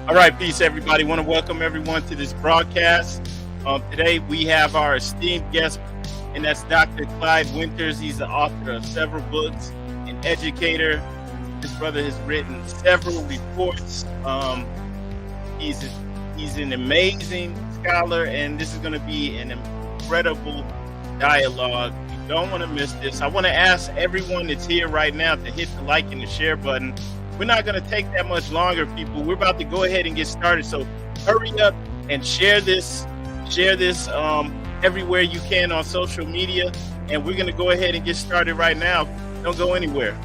All right, peace, everybody. Want to welcome everyone to this broadcast. Today we have our esteemed guest, and that's Dr. Clyde Winters. He's the author of several books, an educator. This brother has written several reports. He's he's an amazing scholar, and this is going to be an incredible dialogue. You don't want to miss this. I want to ask everyone that's here right now to hit the like and the share button. We're not going to take that much longer, people. We're about to go ahead and get started. So hurry up and share this everywhere you can on social media. And we're going to go ahead and get started right now. Don't go anywhere.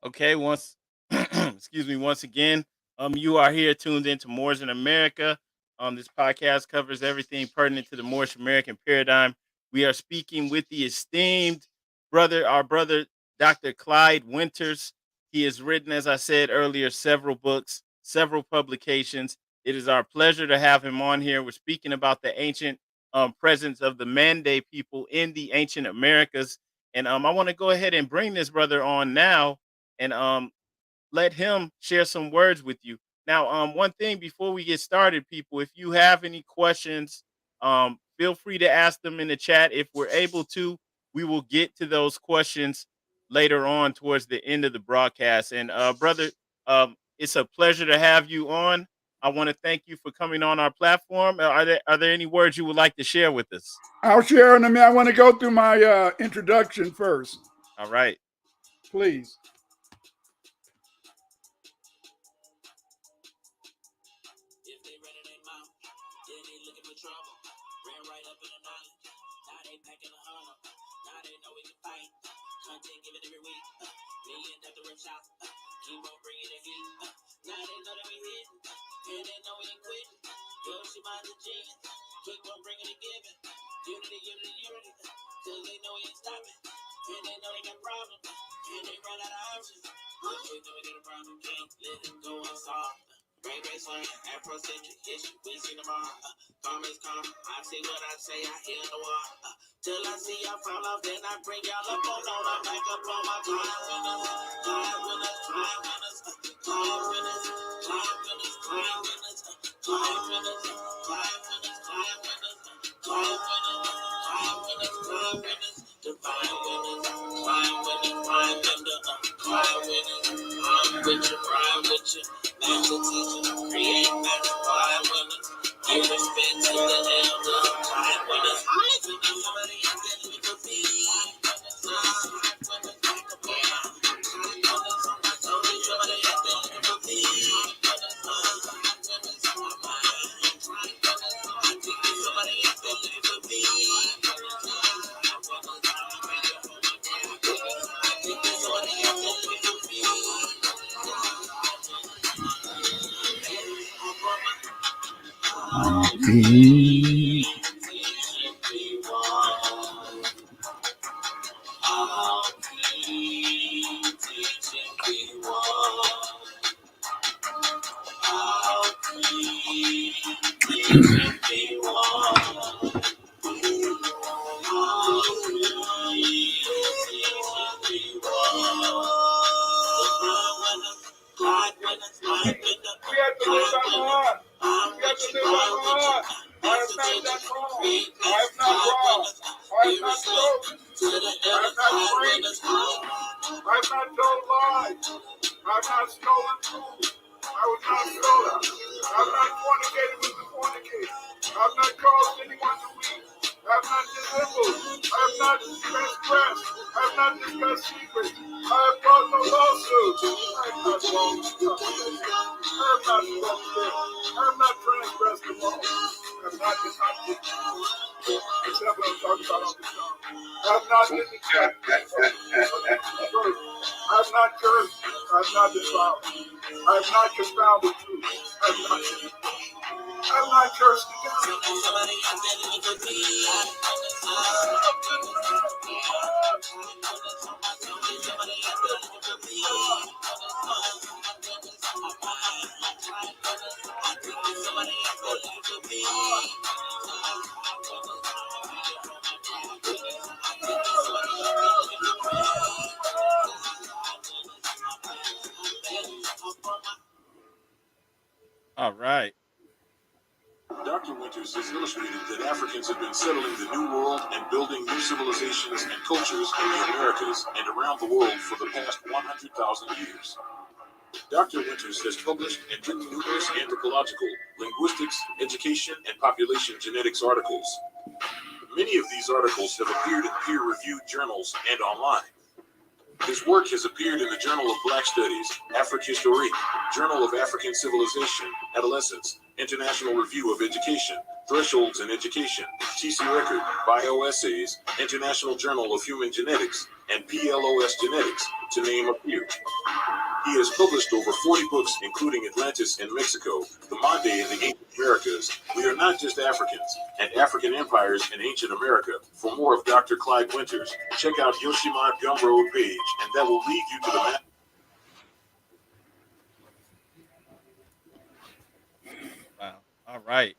Okay, once again, you are here tuned into Moors in America. This podcast covers everything pertinent to the Moorish American paradigm. We are speaking with the esteemed our brother, Dr. Clyde Winters. He has written, as I said earlier, several books, several publications. It is our pleasure to have him on here. We're speaking about the ancient presence of the Mande people in the ancient Americas. And I want to go ahead and bring this brother on now and let him share some words with you. Now, one thing before we get started, people, if you have any questions, feel free to ask them in the chat. If we're able to, we will get to those questions later on towards the end of the broadcast. And brother, it's a pleasure to have you on. I want to thank you for coming on our platform. Are there any words you would like to share with us? I'll share in a minute. I want to go through my introduction first. All right. Please. I have not done wrong. I have not robbed. I have not stolen. I have not framed. I have not told lies. I have not stolen food. I was not stolen. I have not fornicated with the fornicator. I have not caused anyone to weep. I have not dissembled. I have not transgressed. I have not discussed secrets. I have brought no lawsuit. I have not wronged. I have not stolen. I have not transgressed the law. I have not denied. Except what I'm talking about on the song. I have not been the check. I have not cursed. I have not defiled. I have not confounded truth. I have not cursed the devil. All right. Dr. Winters has illustrated that Africans have been settling the New World and building new civilizations and cultures in the Americas and around the world for the past 100,000 years. Dr. Winters has published and written numerous anthropological, linguistics, education, and population genetics articles. Many of these articles have appeared in peer-reviewed journals and online. His work has appeared in the Journal of Black Studies, Afrohistory, Journal of African Civilization, Adolescence, International Review of Education, Thresholds in Education, TC Record, Bioessays, International Journal of Human Genetics, and PLOS Genetics, to name a few. He has published over 40 books, including Atlantis and Mexico, the Mande and the Ancient Americas, We Are Not Just Africans, and African Empires in Ancient America. For more of Dr. Clyde Winters, check out Yoshima Gumroad page, and that will lead you to the map. Wow. All right.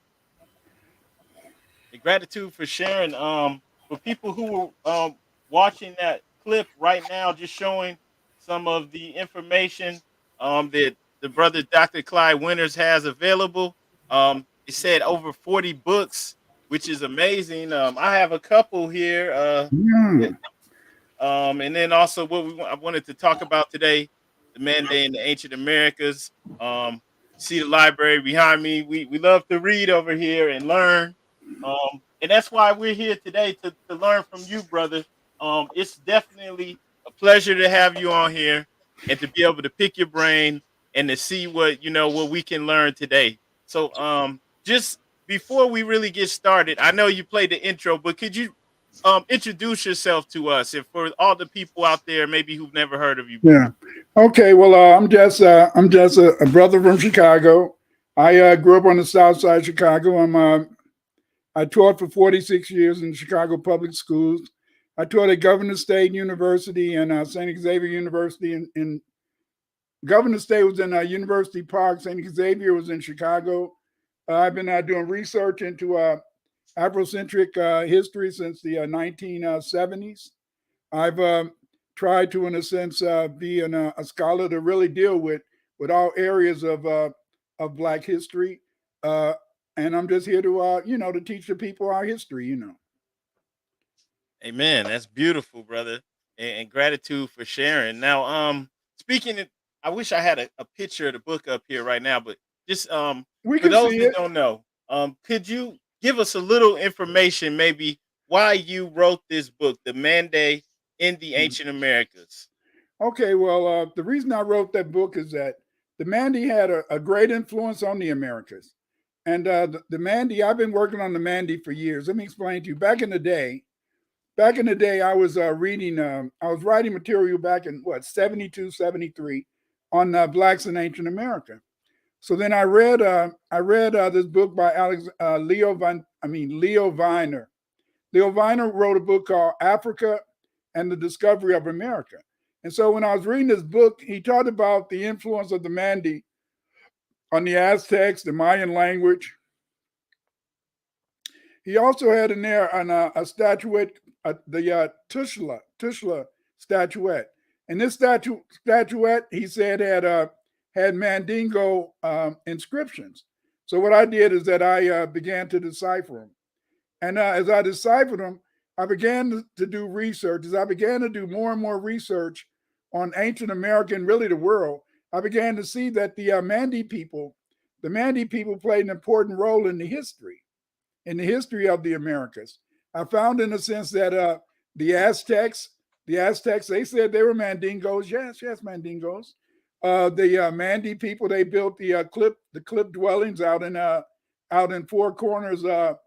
And gratitude for sharing. For people who are watching that clip right now, just showing some of the information that the brother Dr. Clyde Winters has available. It said over 40 books, which is amazing. I have a couple here. Yeah. And then also what I wanted to talk about today, the Mande in the Ancient Americas. See the library behind me. We love to read over here and learn. And that's why we're here today to learn from you, brother. It's definitely a pleasure to have you on here and to be able to pick your brain and to see what we can learn today. So just before we really get started, I know you played the intro, but could you introduce yourself to us and for all the people out there maybe who've never heard of you Yeah. before? Okay. Well, I'm just a brother from Chicago. I grew up on the South Side of Chicago. I taught for 46 years in Chicago public schools. I taught at Governor State University and St. Xavier University. In Governor State was in University Park. St. Xavier was in Chicago. I've been doing research into Afrocentric history since the 1970s. I've tried to, in a sense, be a scholar to really deal with all areas of Black history, and I'm just here to to teach the people our history. Amen. That's beautiful, brother. And gratitude for sharing. Now, speaking of, I wish I had a picture of the book up here right now, but just We for can those see that it. don't know, could you give us a little information, maybe why you wrote this book, The Mande in the Ancient Americas? Okay, well, the reason I wrote that book is that the Mande had a great influence on the Americas. And the Mande, I've been working on the Mande for years. Let me explain to you. Back in the day, I was I was writing material back in what, 72, 73 on Blacks in Ancient America. So then I read this book by Leo Viner. Leo Viner wrote a book called Africa and the Discovery of America. And so when I was reading this book, he talked about the influence of the Mande on the Aztecs, the Mayan language. He also had in there a statuette, the Tushla statuette. And this statuette, he said, had Mandingo inscriptions. So what I did is that I began to decipher them. And as I deciphered them, I began to do research. As I began to do more and more research on ancient America and really the world, I began to see that the Mande people played an important role in the history of the Americas. I found in a sense that the Aztecs, they said they were Mandingos. Yes, yes, Mandingos. The Mande people, they built the cliff dwellings out in Four Corners, the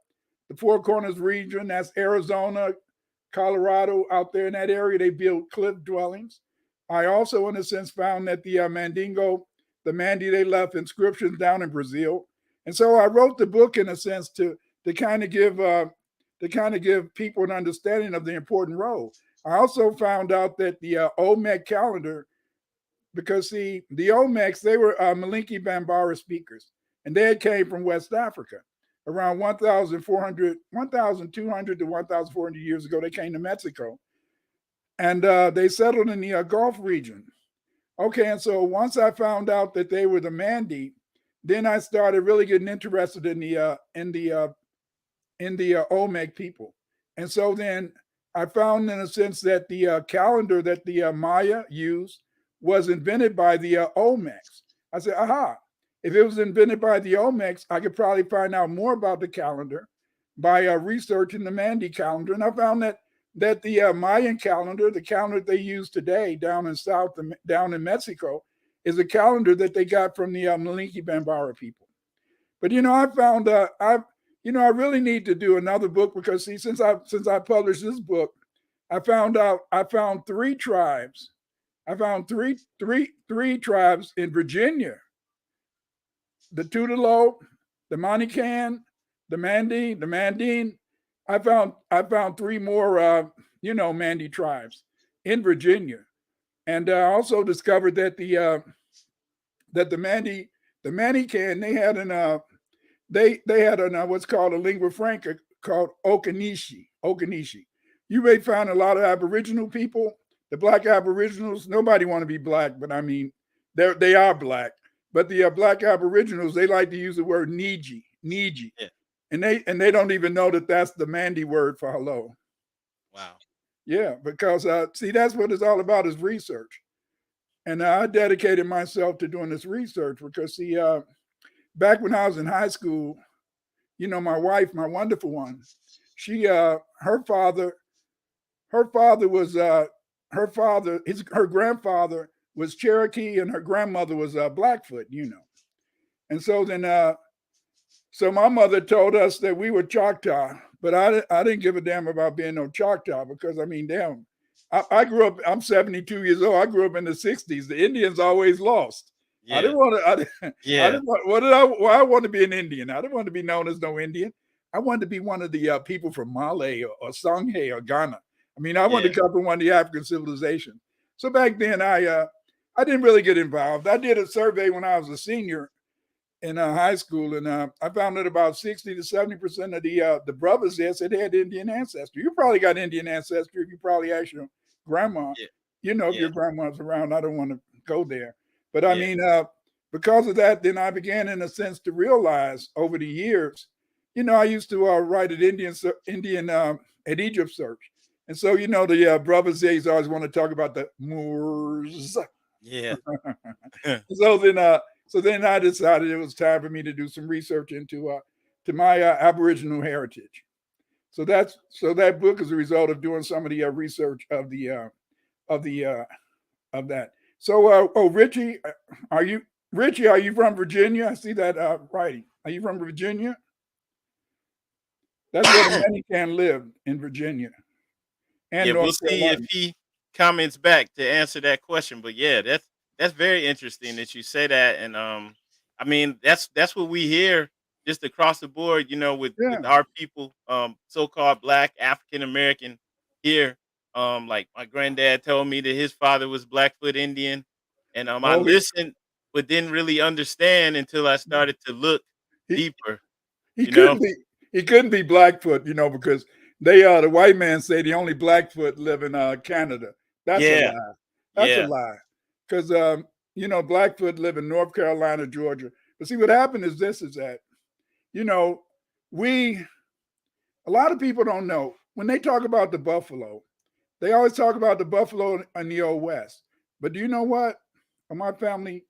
Four Corners region. That's Arizona, Colorado, out there in that area. They built cliff dwellings. I also, in a sense, found that the Mande, they left inscriptions down in Brazil, and so I wrote the book in a sense to kind of give people an understanding of the important role. I also found out that the Olmec calendar, because see, the Olmecs, they were Malinki Bambara speakers, and they came from West Africa. Around 1,200 to 1,400 years ago, they came to Mexico, and they settled in the Gulf region. Okay, and so once I found out that they were the Mande, then I started really getting interested in the Olmec people. And so then I found, in a sense, that the calendar that the Maya used was invented by the Olmecs. I said, aha, if it was invented by the Olmecs, I could probably find out more about the calendar by researching the Mande calendar. And I found that the Mayan calendar, the calendar they use today down in Mexico, is a calendar that they got from the Malinki Bambara people. But I found I really need to do another book because see, since I published this book, I found three tribes. I found three tribes in Virginia: the Tutelo, the Manican, the Mande, the Mandine. I found three more Mande tribes in Virginia, and I also discovered that the Manican, they had an what's called a lingua franca called Okanishi. Okanishi. You may find a lot of Aboriginal people, the Black Aboriginals. Nobody want to be black, but I mean, they are black. But the Black Aboriginals, they like to use the word Niji, Niji, Yeah. and they don't even know that that's the Mande word for hello. Wow. Yeah, because see, that's what it's all about, is research. And I dedicated myself to doing this research because see, back when I was in high school, my wife, my wonderful one, she her father was her grandfather was Cherokee and her grandmother was Blackfoot, and so then so my mother told us that we were Choctaw, but I didn't give a damn about being no Choctaw because I mean, damn, I grew up. I'm 72 years old. I grew up in the 60s. The Indians always lost. I Yeah. didn't want to. I Yeah. didn't want. What did I? Why I want to be an Indian? I didn't want to be known as no Indian. I wanted to be one of the people from Malay or Songhay or Ghana. I mean, I wanted Yeah. to come from one of the African civilizations. So back then, I didn't really get involved. I did a survey when I was a senior in high school, and I found that about 60 to 70% of the brothers there said they had Indian ancestry. You probably got Indian ancestry if you probably asked your grandma. Yeah. If Yeah. your grandma's around, I don't want to go there. But I Yeah. mean, because of that, then I began, in a sense, to realize over the years, I used to write at Indian at Egypt search. And so, the brothers there always want to talk about the Moors. Yeah. So then I decided it was time for me to do some research into to my Aboriginal heritage. So that book is a result of doing some of the research of that. So Richie, are you from Virginia? I see that writing. Are you from Virginia? That's where the Dominican lived, in Virginia and Yeah, we'll North see if Carolina. he comments back to answer that question. But yeah, that's very interesting that you say that, and I mean that's what we hear just across the board. With Yeah. our people, so-called Black African American here. Like my granddad told me that his father was Blackfoot Indian, and I Oh, listened but didn't really understand until I started to look he, deeper. he You know? couldn't be Blackfoot, because the white man say the only Blackfoot live in Canada. That's a Yeah, lie. That's a yeah, lie. Because Blackfoot live in North Carolina, Georgia. But see, what happened is this: is that you know, a lot of people don't know when they talk about the buffalo, they always talk about the buffalo in the old West. But do you know what? My family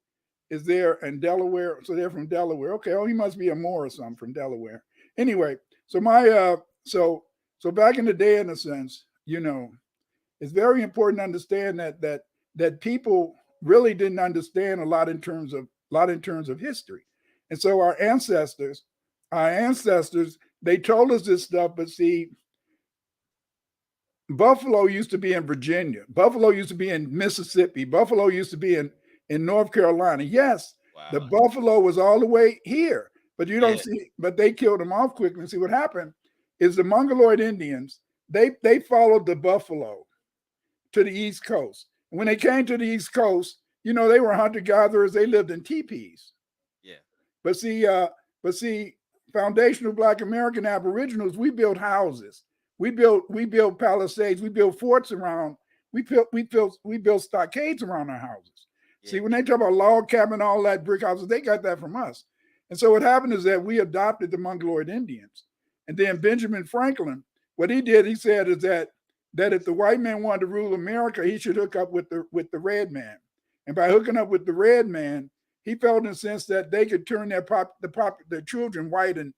is there in Delaware, so they're from Delaware. Okay, oh, he must be a Moor or something from Delaware. Anyway, so my so back in the day, in a sense, it's very important to understand that people really didn't understand a lot in terms of history, and so our ancestors, they told us this stuff. But see, Buffalo used to be in Virginia. Buffalo used to be in Mississippi. Buffalo used to be in North Carolina. Yes, the Wow. buffalo was all the way here, but you don't Yeah. see. But they killed them off quickly. And see what happened is the Mongoloid Indians. They followed the buffalo to the East Coast. And when they came to the East Coast, they were hunter gatherers. They lived in teepees. Yeah. But see, foundational Black American Aboriginals, we built houses, we built palisades, we built forts around, we built stockades around our houses. Yeah. See, when they talk about log cabin, all that brick houses, they got that from us. And so what happened is that we adopted the Mongoloid Indians, and then Benjamin Franklin, what he did, he said is that if the white man wanted to rule America, he should hook up with the red man, and by hooking up with the red man, he felt in a sense that they could turn their children white in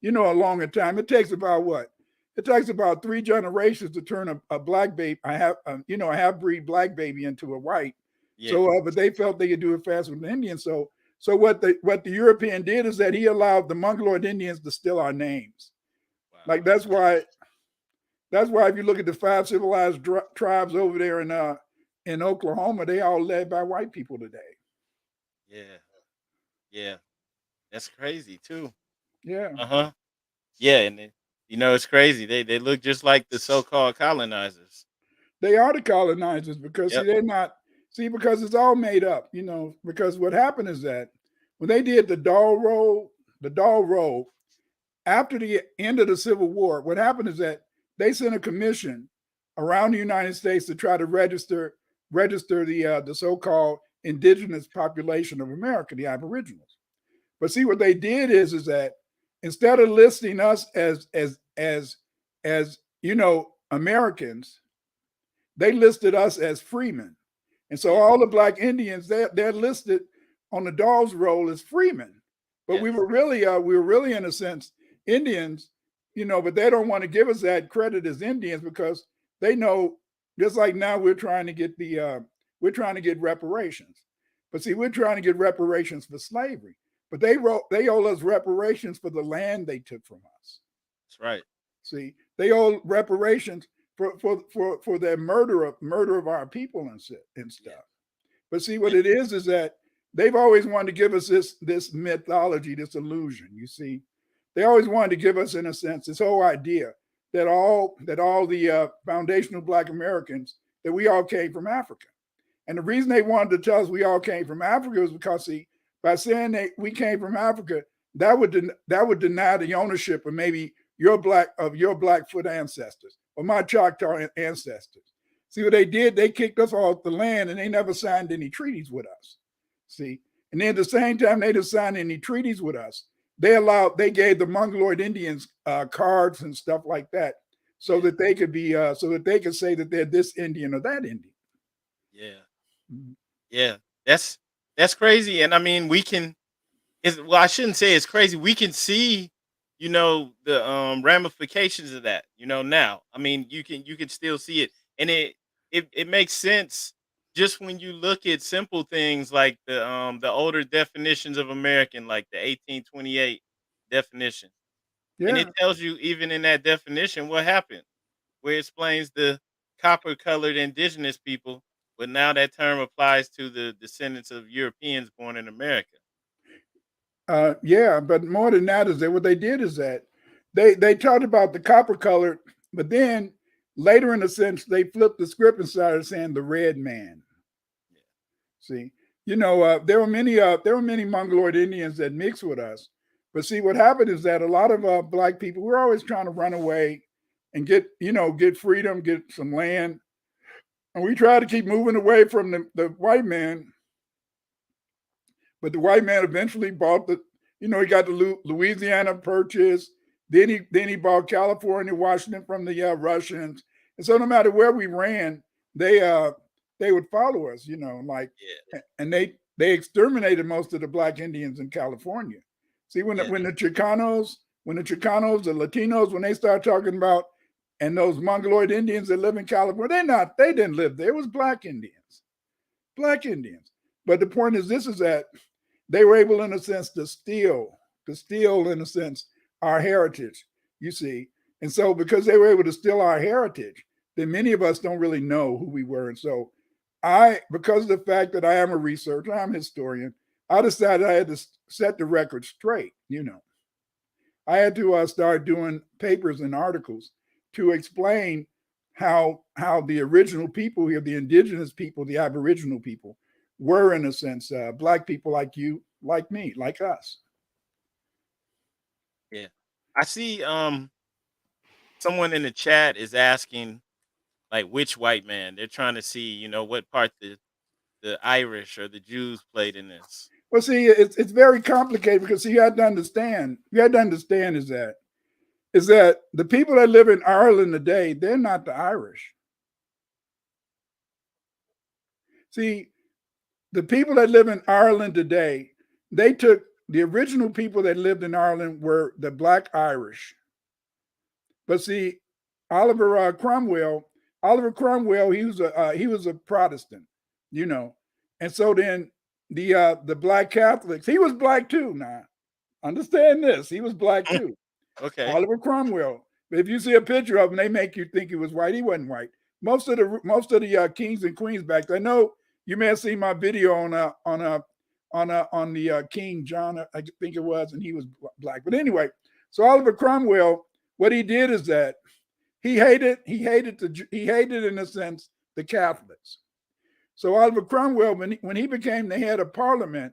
a longer time. It takes about what? It takes about 3 generations to turn a black baby, a half breed black baby into a white. Yeah. So, but they felt they could do it faster with the Indians. So what the European did is that he allowed the Mongoloid Indians to steal our names. Wow. Like that's why if you look at the 5 civilized tribes over there in Oklahoma, they all led by white people today. Yeah. Yeah. That's crazy too. Yeah. Uh-huh. Yeah, and it's crazy. They look just like the so-called colonizers. They are the colonizers because Yep. because it's all made up, because what happened is that when they did the doll roll after the end of the Civil War, what happened is that they sent a commission around the United States to try to register the so-called indigenous population of America, the Aboriginals. But see, what they did is that instead of listing us as Americans, they listed us as freemen. And so Yeah. all the Black Indians, they're listed on the doll's roll as freemen. But we Yes. were really in a sense Indians, but they don't want to give us that credit as Indians because they know, just like now we're trying to get reparations. But see, we're trying to get reparations for slavery. But they owe us reparations for the land they took from us. That's right. See, they owe reparations for their murder of our people and stuff. Yeah. But see, what it is that they've always wanted to give us this mythology, this illusion. You see, they always wanted to give us, in a sense, this whole idea that all the foundational Black Americans, that we all came from Africa. And the reason they wanted to tell us we all came from Africa was because, see, by saying that we came from Africa, that would deny the ownership of maybe your Blackfoot ancestors or my Choctaw ancestors. See what they did? They kicked us off the land, and they never signed any treaties with us. See, and then at the same time they didn't sign any treaties with us, they gave the Mongoloid Indians cards and stuff like that, so that they could say that they're this Indian or that Indian. Yeah. Mhm. Yeah. That's crazy. And I mean, I shouldn't say it's crazy. We can see, the ramifications of that, now. I mean, you can still see it. And it makes sense just when you look at simple things like the older definitions of American, like the 1828 definition. And Yeah. it tells you even in that definition what happened, where it explains the copper colored indigenous people, but now that term applies to the descendants of Europeans born in America. Yeah, but more than that is that what they did is that they talked about the copper colored, but then later in the sentence they flipped the script and started saying the red man. See, there were many Mongoloid Indians that mixed with us, but see what happened is that a lot of Black people, we're always trying to run away and get freedom, get some land, and we try to keep moving away from the white man. But the white man eventually bought You know, he got the Louisiana Purchase. Then he bought California, Washington from the Russians. And so no matter where we ran, they would follow us. You know, like, Yeah. and they exterminated most of the Black Indians in California. See, when Yeah. the Chicanos, the Latinos, when they start talking about, and those Mongoloid Indians that live in California, they didn't live there. It was Black Indians. But the point is, this is that they were able, in a sense, to steal, in a sense, our heritage, you see. And so because they were able to steal our heritage, then many of us don't really know who we were. And so because of the fact that I am a researcher, I'm a historian, I decided I had to set the record straight, you know. I had to start doing papers and articles to explain how the original people here, the indigenous people, the Aboriginal people, were, in a sense, Black people like you, like me, like us. Yeah. I see someone in the chat is asking like which white man. They're trying to see, what part the Irish or the Jews played in this. Well, see, it's very complicated because you have to understand. Is that the people that live in Ireland today, they're not the Irish. See, the people that live in Ireland today, they took the original people that lived in Ireland were the Black Irish. But see, Oliver Cromwell, he was a Protestant, you know, and so then the Black Catholics, he was Black too. Now, understand this, he was Black too. Okay. Oliver Cromwell. But if you see a picture of him, they make you think he was white. He wasn't white. Most of the kings and queens back there. I know you may have seen my video on the King John, I think it was, and he was Black. But anyway, so Oliver Cromwell, what he did is that he hated in a sense the Catholics. So Oliver Cromwell, when he became the head of Parliament,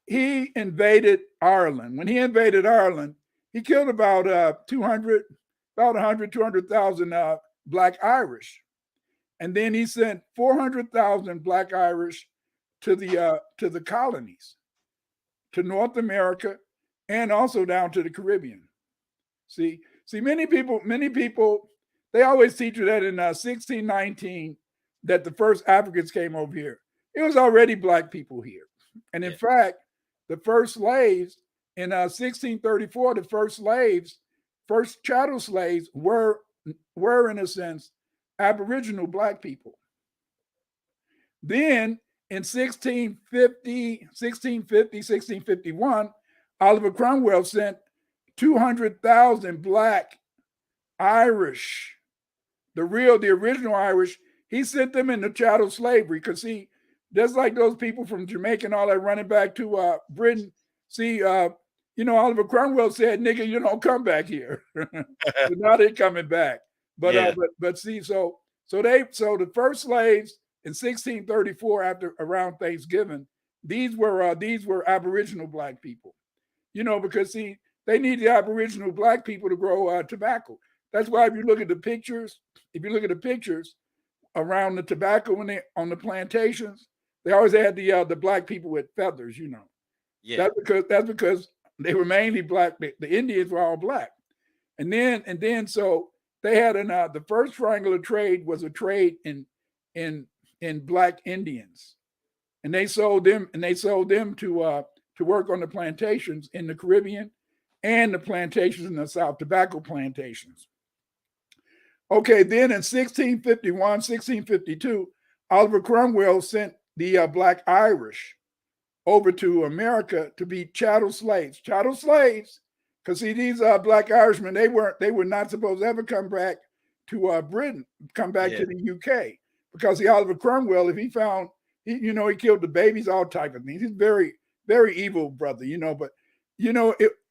he invaded Ireland. When he invaded Ireland, he killed about 200,000 Black Irish, and then he sent 400,000 Black Irish to the colonies, to North America, and also down to the Caribbean. See, many people, they always teach you that in 1619 that the first Africans came over here. It was already Black people here, and in fact, the first slaves in 1634, the first chattel slaves were in a sense Aboriginal Black people. Then in 1651, Oliver Cromwell sent 200,000 Black Irish, the original Irish. He sent them into chattel slavery because just like those people from Jamaica and all that running back to Britain. See, Oliver Cromwell said, "Nigga, you don't come back here." So now they're coming back. But see, so the first slaves in 1634, around Thanksgiving, these were Aboriginal Black people. Because see, they need the Aboriginal Black people to grow tobacco. That's why if you look at the pictures around the tobacco when they on the plantations, they always had the Black people with feathers. Yeah. That's because they were mainly Black. The Indians were all Black, and then so they had the first triangular trade was a trade in Black Indians, and they sold them to work on the plantations in the Caribbean and the plantations in the South, tobacco plantations. Okay, then in 1651, 1652, Oliver Cromwell sent the Black Irish over to America to be chattel slaves. Because see, these Black Irishmen, they were not supposed to ever come back to Britain, to the UK, because the Oliver Cromwell, if he found, he killed the babies, all type of things. He's very, very evil brother, But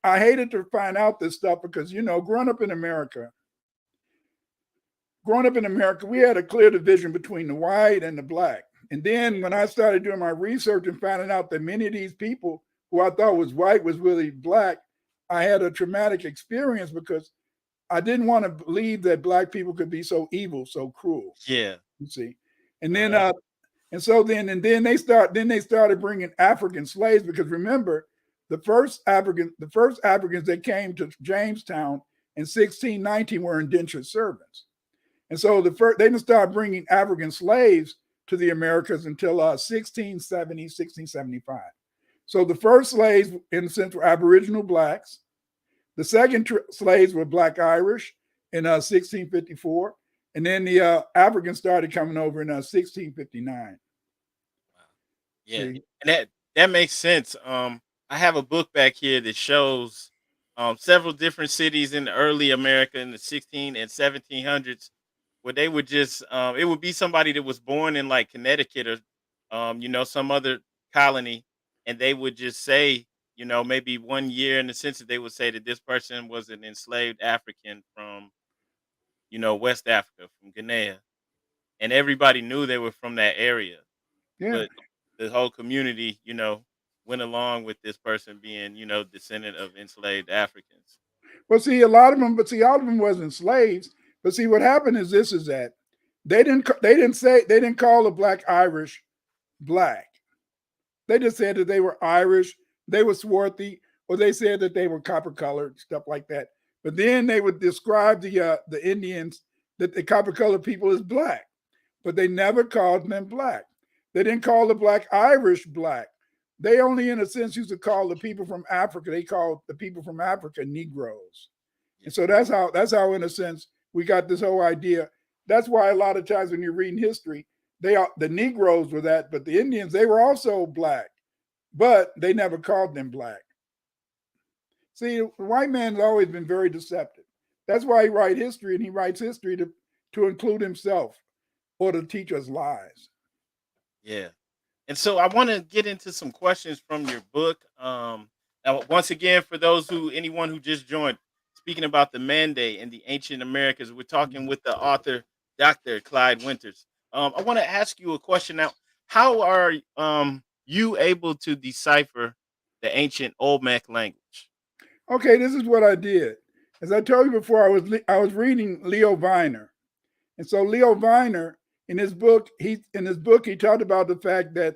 I hated to find out this stuff because growing up in America, we had a clear division between the white and the Black. And then when I started doing my research and finding out that many of these people who I thought was white was really Black, I had a traumatic experience because I didn't want to believe that Black people could be so evil, so cruel. Yeah. You see. And then then they started bringing African slaves because remember, The first Africans that came to Jamestown in 1619 were indentured servants. And so they didn't start bringing African slaves to the Americas until 1670, 1675. So the first slaves, in a sense, were Aboriginal blacks. The second slaves were Black Irish in 1654. And then the Africans started coming over in 1659. Yeah, See? and that makes sense. I have a book back here that shows several different cities in the early America in the 16 and 1700s where they would just it would be somebody that was born in like Connecticut or some other colony, and they would just say maybe 1 year in the census they would say that this person was an enslaved African from West Africa, from Guinea, and everybody knew they were from that area, Yeah. but the whole community, went along with this person being, descendant of enslaved Africans. Well, see, a lot of them, but see, all of them wasn't slaves. But see, what happened is this: is that they didn't call the Black Irish black. They just said that they were Irish, they were swarthy, or they said that they were copper colored, stuff like that. But then they would describe the Indians, that the copper colored people, as black, but they never called them black. They didn't call the Black Irish black. They only, in a sense, used to call the people from Africa. They called the people from Africa Negroes, Yeah. and so that's how, in a sense, we got this whole idea. That's why a lot of times when you're reading history, the Negroes were that, but the Indians, they were also black, but they never called them black. See, the white man's always been very deceptive. That's why he writes history, and he writes history to include himself or to teach us lies. Yeah. And so I want to get into some questions from your book. Now, once again, for anyone who just joined, speaking about the Mande and the ancient Americas, we're talking with the author, Dr. Clyde Winters. I want to ask you a question now. How are you able to decipher the ancient Olmec language? Okay, this is what I did. As I told you before, I was reading Leo Viner, and so Leo Viner, in his book he talked about the fact that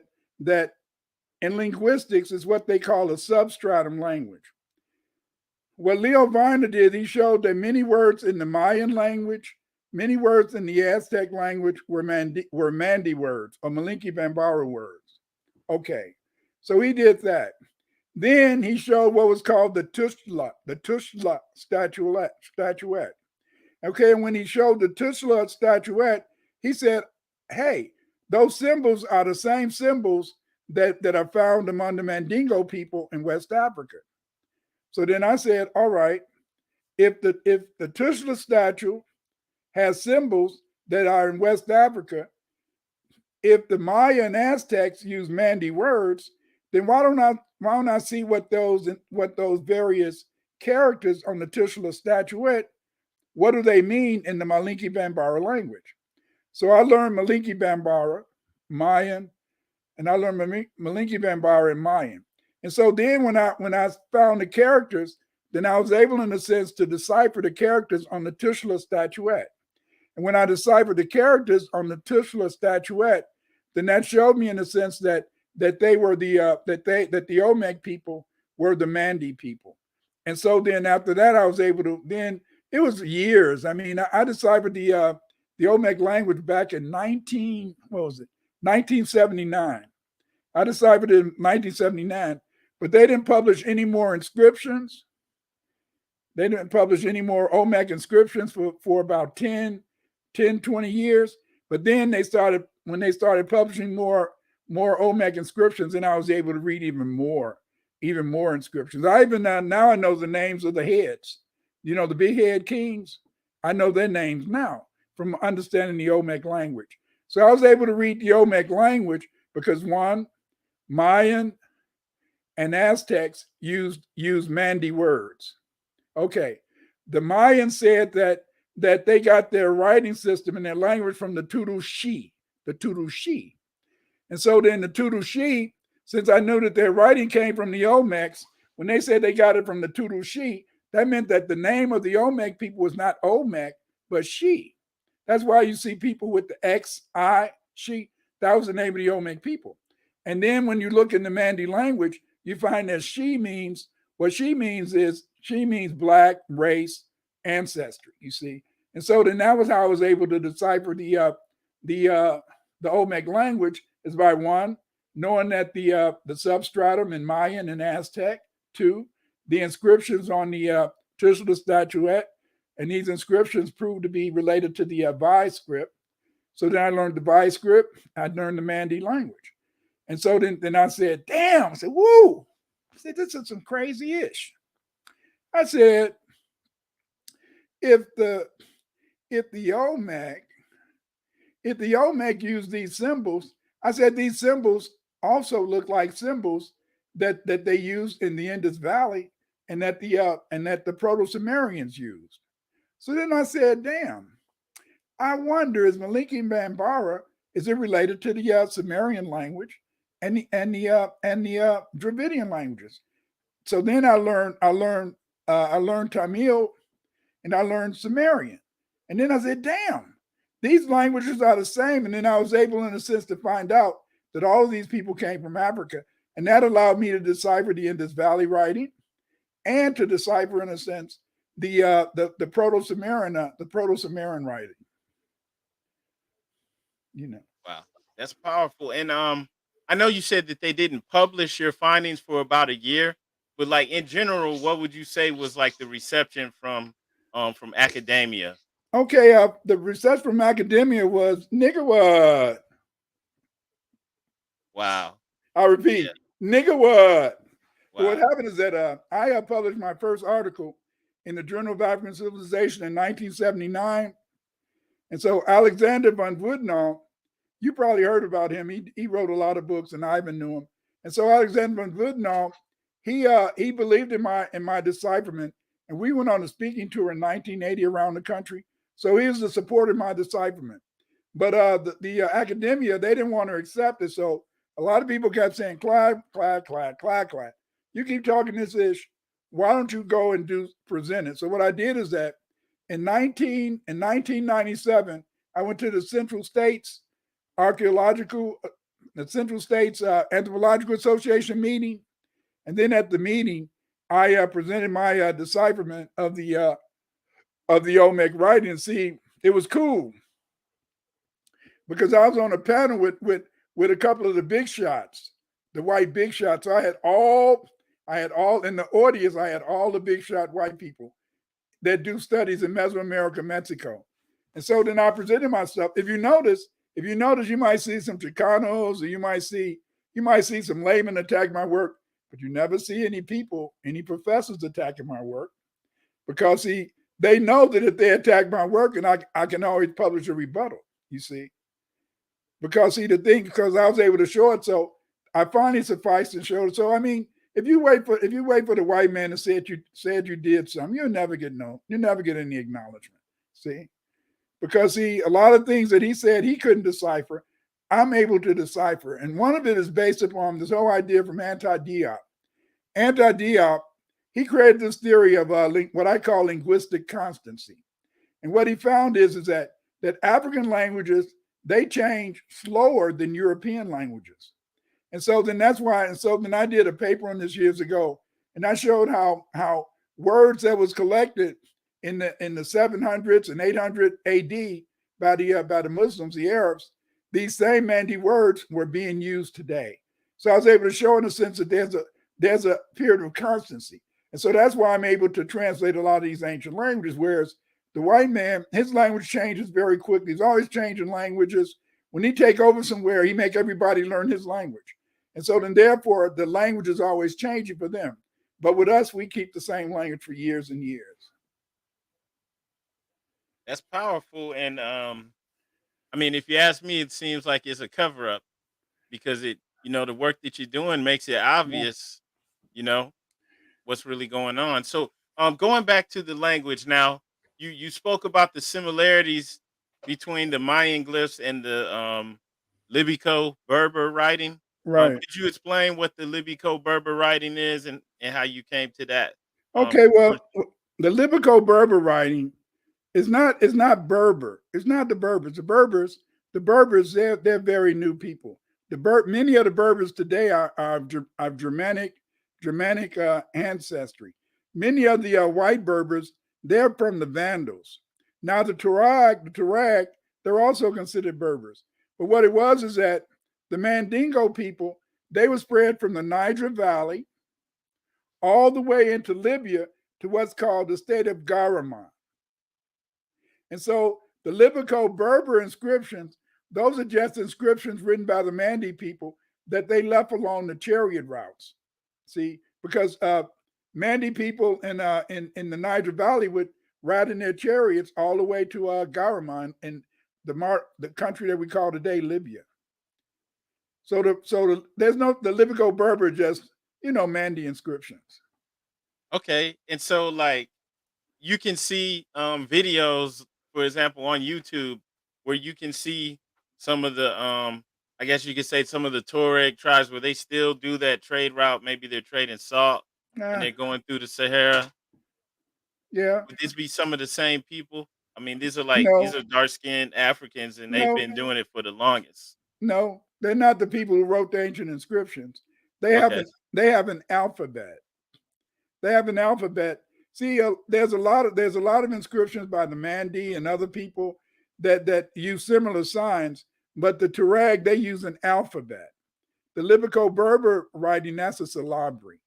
in linguistics is what they call a substratum language. What Leo Viner did, he showed that many words in the Mayan language, many words in the Aztec language were Mande words or Malinki Bambara words. Okay, so he did that. Then he showed what was called the Tushla statuette. Okay, and when he showed the Tushla statuette, he said, hey, those symbols are the same symbols that are found among the Mandingo people in West Africa. So then I said, all right, if the Tushla statue has symbols that are in West Africa, if the Maya and Aztecs use Mande words, then why don't I see what those various characters on the Tushla statuette, what do they mean in the Malinki Bambara language? So I learned Malinki Bambara, Mayan, and I learned Malinki Bambara and Mayan. And so then when I found the characters, then I was able, in a sense, to decipher the characters on the Tushla statuette. And when I deciphered the characters on the Tushla statuette, then that showed me, in a sense, that they were that the Olmec people were the Mande people. And so then after that, I was able to. Then it was years. I mean, I deciphered the Olmec language back in 1979. I deciphered it in 1979, but they didn't publish any more inscriptions. They didn't publish any more Olmec inscriptions for about 20 years. But then when they started publishing more Olmec inscriptions, and I was able to read even more inscriptions. I even now I know the names of the heads. The big head kings. I know their names now from understanding the Olmec language. So I was able to read the Olmec language because, one, Mayan and Aztecs used Mande words. Okay, the Mayans said that they got their writing system and their language from the Turushi. And so then the Turushi, since I knew that their writing came from the Olmecs, when they said they got it from the Turushi, that meant that the name of the Olmec people was not Olmec, but She. That's why you see people with the X, I, She. That was the name of the Olmec people. And then when you look in the Mande language, you find that what she means is she means black, race, ancestry. You see, and so then that was how I was able to decipher the the Olmec language is by one knowing that the substratum in Mayan and Aztec. Two, the inscriptions on the Titular statuette, and these inscriptions proved to be related to the Vai script. So then I learned the Vai script. I learned the Mande language. And so then I said, damn, I said, woo. I said, this is some crazy ish. I said, if the if the Olmec, if the Olmec used these symbols, I said these symbols also look like symbols that they used in the Indus Valley and that the Proto-Sumerians used. So then I said, damn, I wonder is Maliki Bambara, is it related to the Sumerian language and the Dravidian languages? So then I learned Tamil and I learned Sumerian. And then I said, damn, these languages are the same. And then I was able, in a sense, to find out that all of these people came from Africa. And that allowed me to decipher the Indus Valley writing and to decipher, in a sense, the Proto-Sumerian writing. You know. Wow, that's powerful. And I know you said that they didn't publish your findings for about a year, but like in general, what would you say was like the reception from academia? Okay, the research from academia was nigga what? Wow. I repeat, Yeah. nigga what? So what Wow. happened is that I published my first article in the Journal of African Civilization in 1979. And so Alexander von Woodnall, you probably heard about him. He wrote a lot of books, and Ivan knew him. And so Alexander von Woodnall, he believed in my decipherment, and we went on a speaking tour in 1980 around the country. So he was a supporter of my decipherment. But the academia, they didn't want to accept it. So a lot of people kept saying, Clyde, Clyde, Clyde, Clyde, Clyde. You keep talking this ish. Why don't you go and present it? So what I did is that in 1997, I went to the Central States Anthropological Association meeting, and then at the meeting, I presented my decipherment of the Olmec writing. See, it was cool because I was on a panel with a couple of the big shots, the white big shots. So I had all in the audience. I had all the big shot white people that do studies in Mesoamerica, Mexico. And so then I presented myself. If you notice, you might see some Chicanos, or you might see some laymen attack my work, but you never see any professors attacking my work, because they know that if they attack my work, and I can always publish a rebuttal. You see, because because I was able to show it, so I finally sufficed and showed it. So I mean, if you wait for the white man to say you did something, you'll never get any acknowledgement. See, because a lot of things that he said he couldn't decipher, I'm able to decipher, and one of it is based upon this whole idea from Anti-Diop. Anti-Diop, he created this theory of what I call linguistic constancy, and what he found is that African languages, they change slower than European languages. And so then that's why, and so then I did a paper on this years ago, and I showed how words that was collected in the 700s and 800 AD by the Muslims, the Arabs, these same Mande words were being used today. So I was able to show, in a sense, that there's a period of constancy. And so that's why I'm able to translate a lot of these ancient languages, whereas the white man, his language changes very quickly. He's always changing languages. When he take over somewhere, he make everybody learn his language. And so then therefore the language is always changing for them. But with us, we keep the same language for years and years. That's powerful. And I mean, if you ask me, it seems like it's a cover up because the work that you're doing makes it Yeah. obvious, you know, what's really going on. So, going back to the language now, you spoke about the similarities between the Mayan glyphs and the Libico Berber writing. Right. Could you explain what the Libico Berber writing is and how you came to that? Okay, well, Conclusion? the Libico Berber writing is not Berber. It's not the Berbers. The Berbers, they're very new people. Many of the Berbers today are Germanic. Germanic ancestry. Many of the white Berbers, they're from the Vandals. Now the Tuareg, they're also considered Berbers. But what it was is that the Mandingo people, they were spread from the Niger Valley all the way into Libya to what's called the state of Garaman. And so the Libico Berber inscriptions, those are just inscriptions written by the Mande people that they left along the chariot routes. See, because Mande people in the Niger Valley would ride in their chariots all the way to Garaman in the country that we call today Libya. There's no the Libico Berber just Mande inscriptions. Okay, and so like you can see videos, for example, on YouTube where you can see some of the I guess you could say some of the Tuareg tribes where they still do that trade route. Maybe they're trading salt and Uh, they're going through the Sahara. yeah, Would this be some of the same people? I mean, these no, are dark skinned Africans and they've no, been doing it for the longest. no. They're not the people who wrote the ancient inscriptions. They have Okay. an they have an alphabet. They have an alphabet. See, there's a lot of inscriptions by the Mande and other people that use similar signs, but the Tuareg they use an alphabet. The Libico Berber writing that's a syllabary.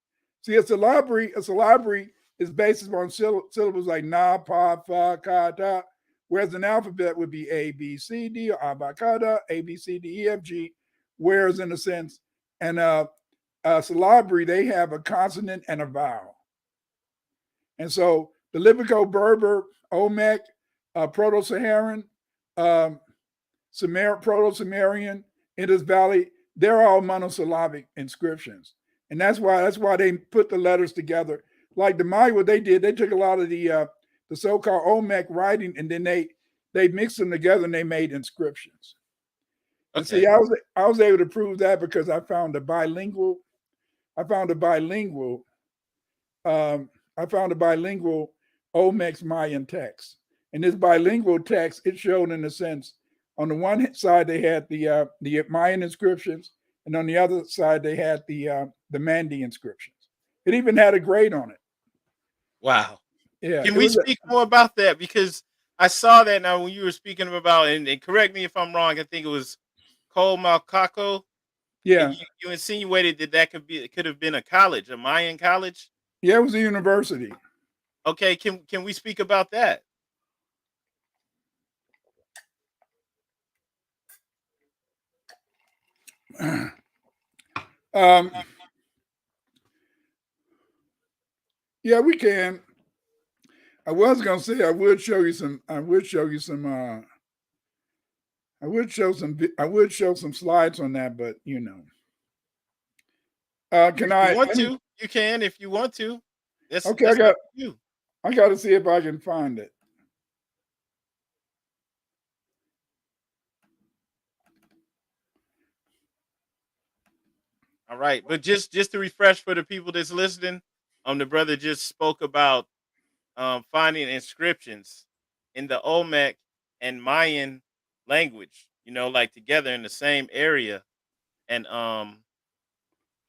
See, a syllabary is based upon syllables like na, pa, fa, ka, ta, whereas an alphabet would be A, B, C, D, or abacada, A, B, C, D, E, F, G. Whereas in a sense, and a syllabary they have a consonant and a vowel. And so the Libico Berber, Olmec, Proto-Saharan, um, Proto-Sumerian, Indus Valley, they're all monosyllabic inscriptions. And that's why they put the letters together. Like the Maya, what they did, they took a lot of the so-called Olmec writing and then they mixed them together and they made inscriptions. And see, Okay. I was able to prove that because I found a bilingual um, I found a bilingual Olmec's Mayan text. And this bilingual text, it showed in a sense, on the one side they had the Mayan inscriptions, and on the other side they had the Mande inscriptions. It even had a grade on it. Wow. Yeah, Can it we was. speak more about that? Because I saw that now when you were speaking about, and correct me if I'm wrong, I think it was Cole Malcaco, and Yeah, you insinuated that it could have been a college, a Mayan college. yeah, it was a university. Okay, can we speak about that? um, yeah, we can. I was gonna say I would show you some. I would show you some. I would show some. I would show some slides on that, but can If you I? want Let me. to, you can. If you want to, Okay, that's up to you. I got to see if I can find it. All right, but just to refresh for the people that's listening, the brother just spoke about finding inscriptions in the Olmec and Mayan language, like together in the same area. And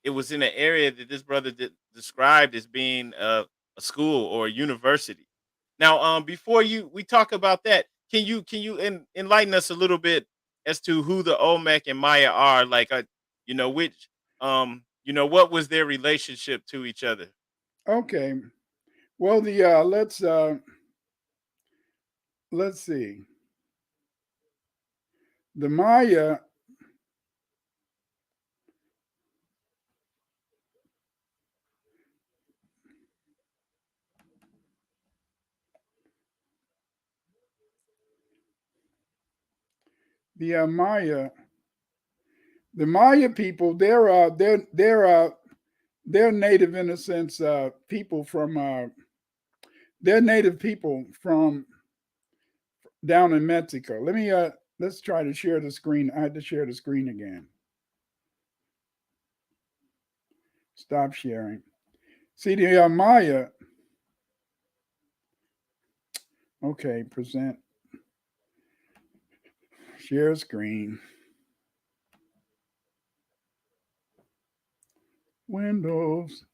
it was in an area that this brother described as being a school or a university. Now, before we talk about that, can you enlighten us a little bit as to who the Olmec and Maya are? Like, which what was their relationship to each other? Okay. Well, the let's see. The Maya. The Maya. The Maya people. They're native in a sense. People from. They're native people from down in Mexico. Let's try to share the screen. I had to share the screen again. Stop sharing. See the Maya. Okay, present. Share screen. Windows.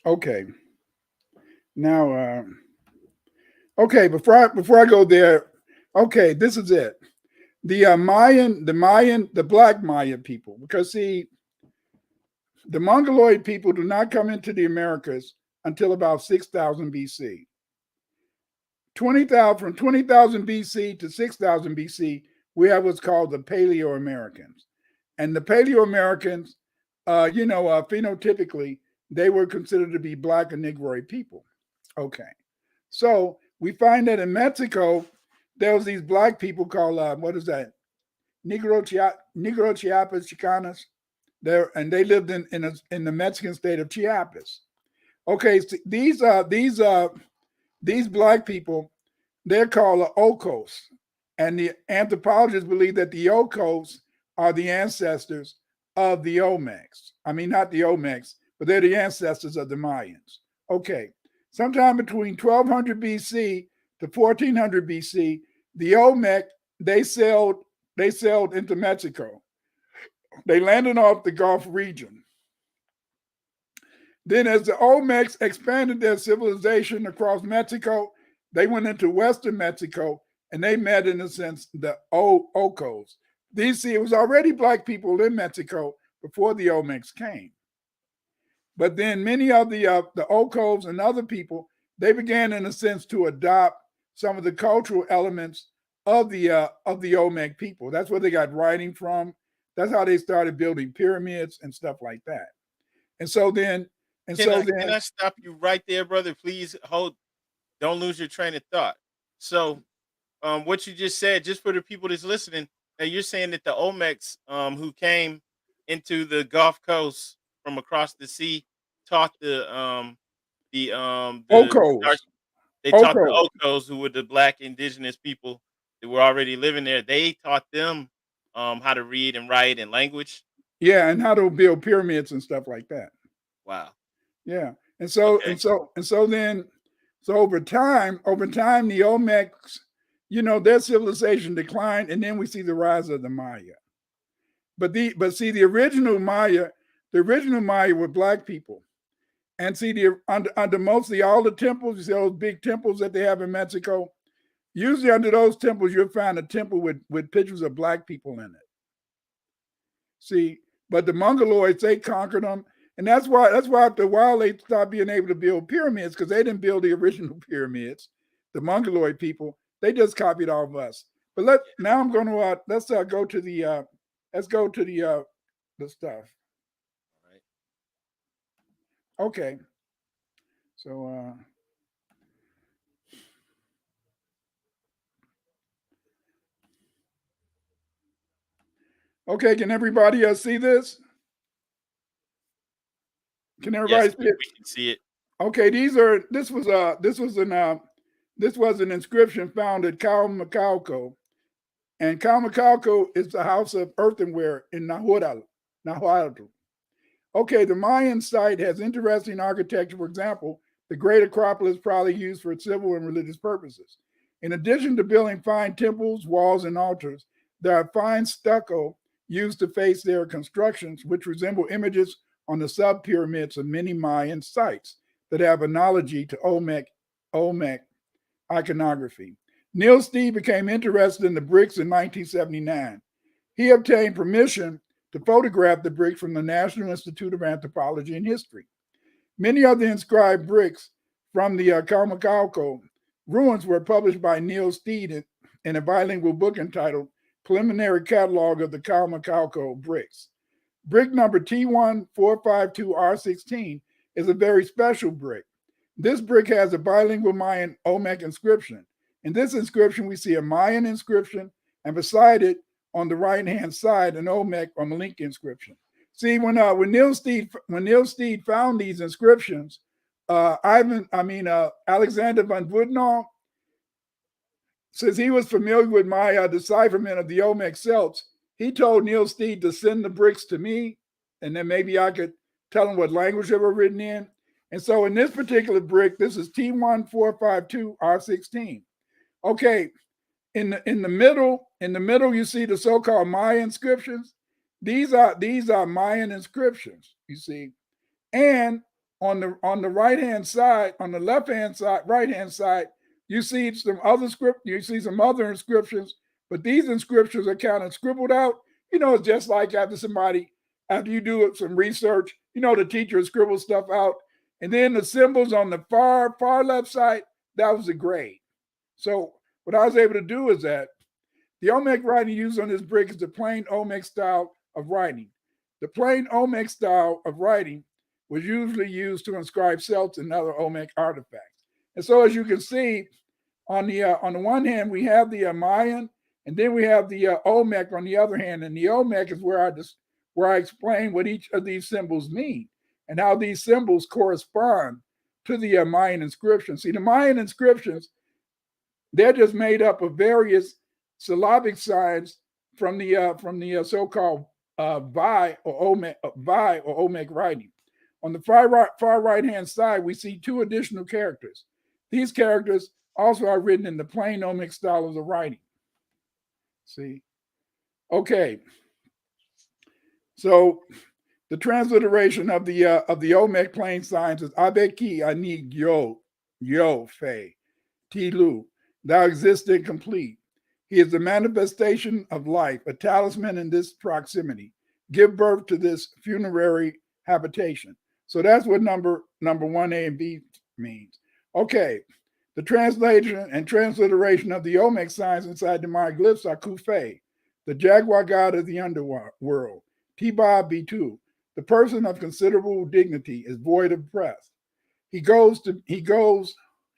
Okay. Now, okay. Before I go there, okay, this is it. The Black Maya people, because see, the Mongoloid people do not come into the Americas until about 6,000 BC. 20,000 from 20,000 BC to 6,000 BC, we have what's called the Paleo Americans, and the Paleo Americans, phenotypically, they were considered to be Black and Negroid people. Okay, so we find that in Mexico, there was these Black people called what is that? Negro Chiapas Chicanas. There, and they lived in the Mexican state of Chiapas. Okay, so these Black people, they're called the Ocos, and the anthropologists believe that the Ocos are the ancestors of the Olmecs. I mean, not the Olmecs, but they're the ancestors of the Mayans. Okay, sometime between 1200 BC to 1400 BC, the Olmec they sailed into Mexico. They landed off the Gulf region. Then, as the Olmecs expanded their civilization across Mexico, they went into Western Mexico and they met, in a sense, the Ocos. It was already Black people in Mexico before the Olmecs came. But then many of the Ocos and other people, they began, in a sense, to adopt some of the cultural elements of the Olmec people. That's where they got writing from. That's how they started building pyramids and stuff like that. And so then, Can I stop you right there, brother? Please hold. Don't lose your train of thought. So, what you just said, just for the people that's listening, now you're saying that the Olmecs, who came into the Gulf Coast from across the sea, taught the Ocos, they taught Ocos, the Ocos, who were the Black indigenous people that were already living there. They taught them how to read and write and language. yeah, and how to build pyramids and stuff like that. Wow. Yeah, and so Okay. over time, the Olmecs, their civilization declined, and then we see the rise of the Maya. But the original Maya were Black people, and see under mostly all the temples, you see those big temples that they have in Mexico. Usually under those temples, you'll find a temple with pictures of Black people in it. See, but the Mongoloids, they conquered them. And that's why after a while they stopped being able to build pyramids, because they didn't build the original pyramids. The Mongoloid people, they just copied off us. But now I'm going to let's go to the the stuff. All right. Okay. So okay, can everybody see this? Can everybody Yes, see it? we can see it. Okay, this was an inscription found at Calmacalco. And Calmacalco is the house of earthenware in Nahuatl. Okay, the Mayan site has interesting architecture. For example, the Great Acropolis probably used for civil and religious purposes. In addition to building fine temples, walls, and altars, there are fine stucco used to face their constructions, which resemble images on the sub-pyramids of many Mayan sites that have analogy to Olmec iconography. Neil Steed became interested in the bricks in 1979. He obtained permission to photograph the bricks from the National Institute of Anthropology and History. Many of the inscribed bricks from the Calmacalco ruins were published by Neil Steed in a bilingual book entitled Preliminary Catalog of the Calmacalco Bricks. Brick number T1452R16 is a very special brick. This brick has a bilingual Mayan Olmec inscription. In this inscription, we see a Mayan inscription, and beside it, on the right-hand side, an Olmec or Malinke inscription. See, when Neil Steed found these inscriptions, Alexander von Woodnall, since he was familiar with my decipherment of the Olmec Celts, he told Neil Steed to send the bricks to me, and then maybe I could tell him what language they were written in. And so in this particular brick, this is T1452R16. Okay, in the middle, you see the so-called Maya inscriptions. These are Mayan inscriptions, you see. And on the right hand side, on the left hand side, right hand side, you see some other script, you see some other inscriptions, but these inscriptions are kind of scribbled out. It's just like after you do some research, the teacher scribbles stuff out, and then the symbols on the far left side, that was the grade. So what I was able to do is that the Olmec writing used on this brick is the plain Olmec style of writing. The plain Olmec style of writing was usually used to inscribe celts and other Olmec artifacts. And so, as you can see, on the one hand, we have the Mayan, and then we have the Olmec on the other hand. And the Olmec is where I explain what each of these symbols mean and how these symbols correspond to the Mayan inscriptions. See, the Mayan inscriptions, they're just made up of various syllabic signs from the so-called Vi or Olmec writing. On the far right hand side, we see two additional characters. These characters also are written in the plain Olmec style of the writing. See, okay. So the transliteration of the Olmec plain signs is Abeki Ani Yo Fe Tilu. Thou existent complete. He is the manifestation of life, a talisman in this proximity. Give birth to this funerary habitation. So that's what number 1A and B means. Okay, the translation and transliteration of the Olmec signs inside the Maya glyphs are Kufe, the jaguar god of the underworld. Tiba Bitu, the person of considerable dignity, is void of breath. He goes to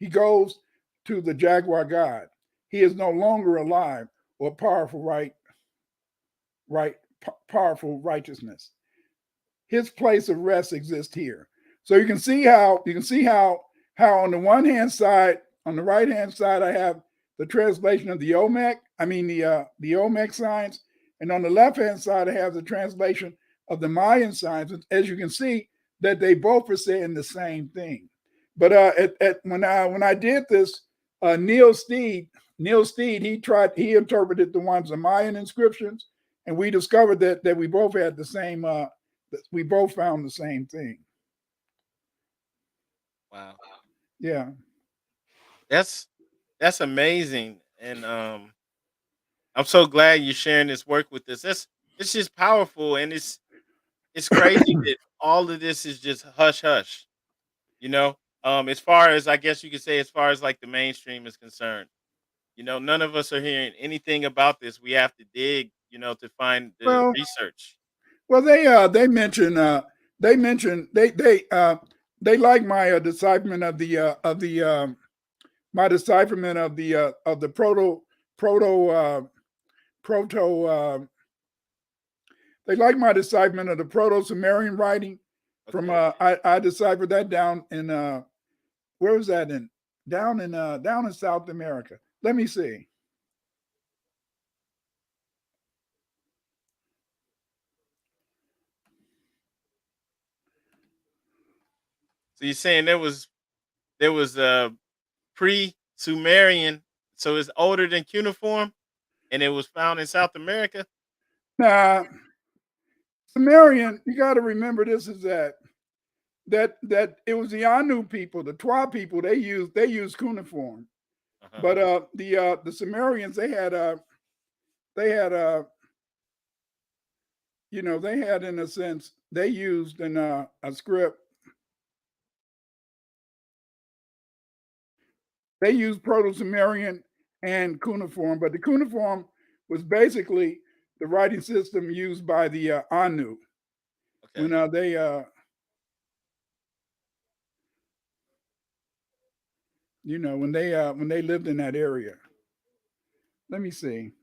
the jaguar god. He is no longer alive or powerful powerful righteousness. His place of rest exists here. So you can see how on the one hand side, on the right hand side, I have the translation of the Olmec. The Olmec signs, and on the left hand side, I have the translation of the Mayan signs. As you can see, that they both are saying the same thing. But when I did this, Neil Steed, he interpreted the ones the Mayan inscriptions, and we discovered that we both had the same. We both found the same thing. Wow. Yeah. That's amazing. And I'm so glad you're sharing this work with us. It's just powerful, and it's crazy that all of this is just hush hush, you know? As far as, I guess you could say, as far as like the mainstream is concerned. None of us are hearing anything about this. We have to dig, to find the Well, research. they mention they like my decipherment of my decipherment of the proto proto they like my decipherment of the proto Sumerian writing from Okay. I deciphered that down in where was that in down in South America. Let me see. So you're saying there was a pre-Sumerian, so it's older than cuneiform, and it was found in South America. Now, Sumerian, you got to remember this is that it was the Anu people, the Twa people. They used cuneiform, Uh-huh. but the Sumerians they had they had in a sense they used in a script. They used Proto-Sumerian and cuneiform, but the cuneiform was basically the writing system used by the Anu when Okay. when they lived in that area. Let me see.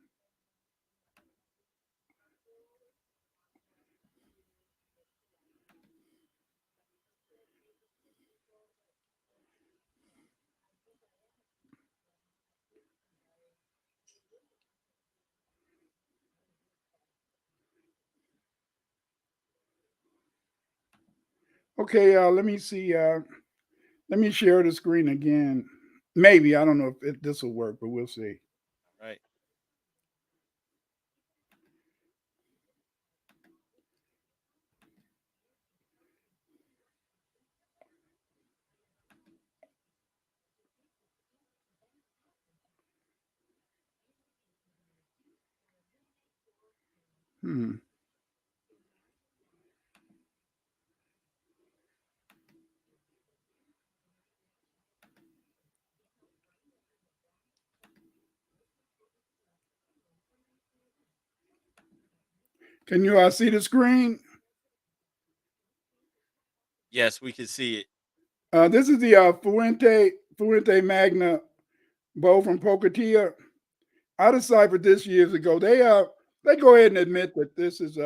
Okay, let me see. Let me share the screen again. Maybe I don't know if this will work, but we'll see. All right. Hmm. Can you see the screen? Yes, we can see it. This is the Fuente Magna bowl from Pocatilla. I deciphered this years ago. They go ahead and admit that this is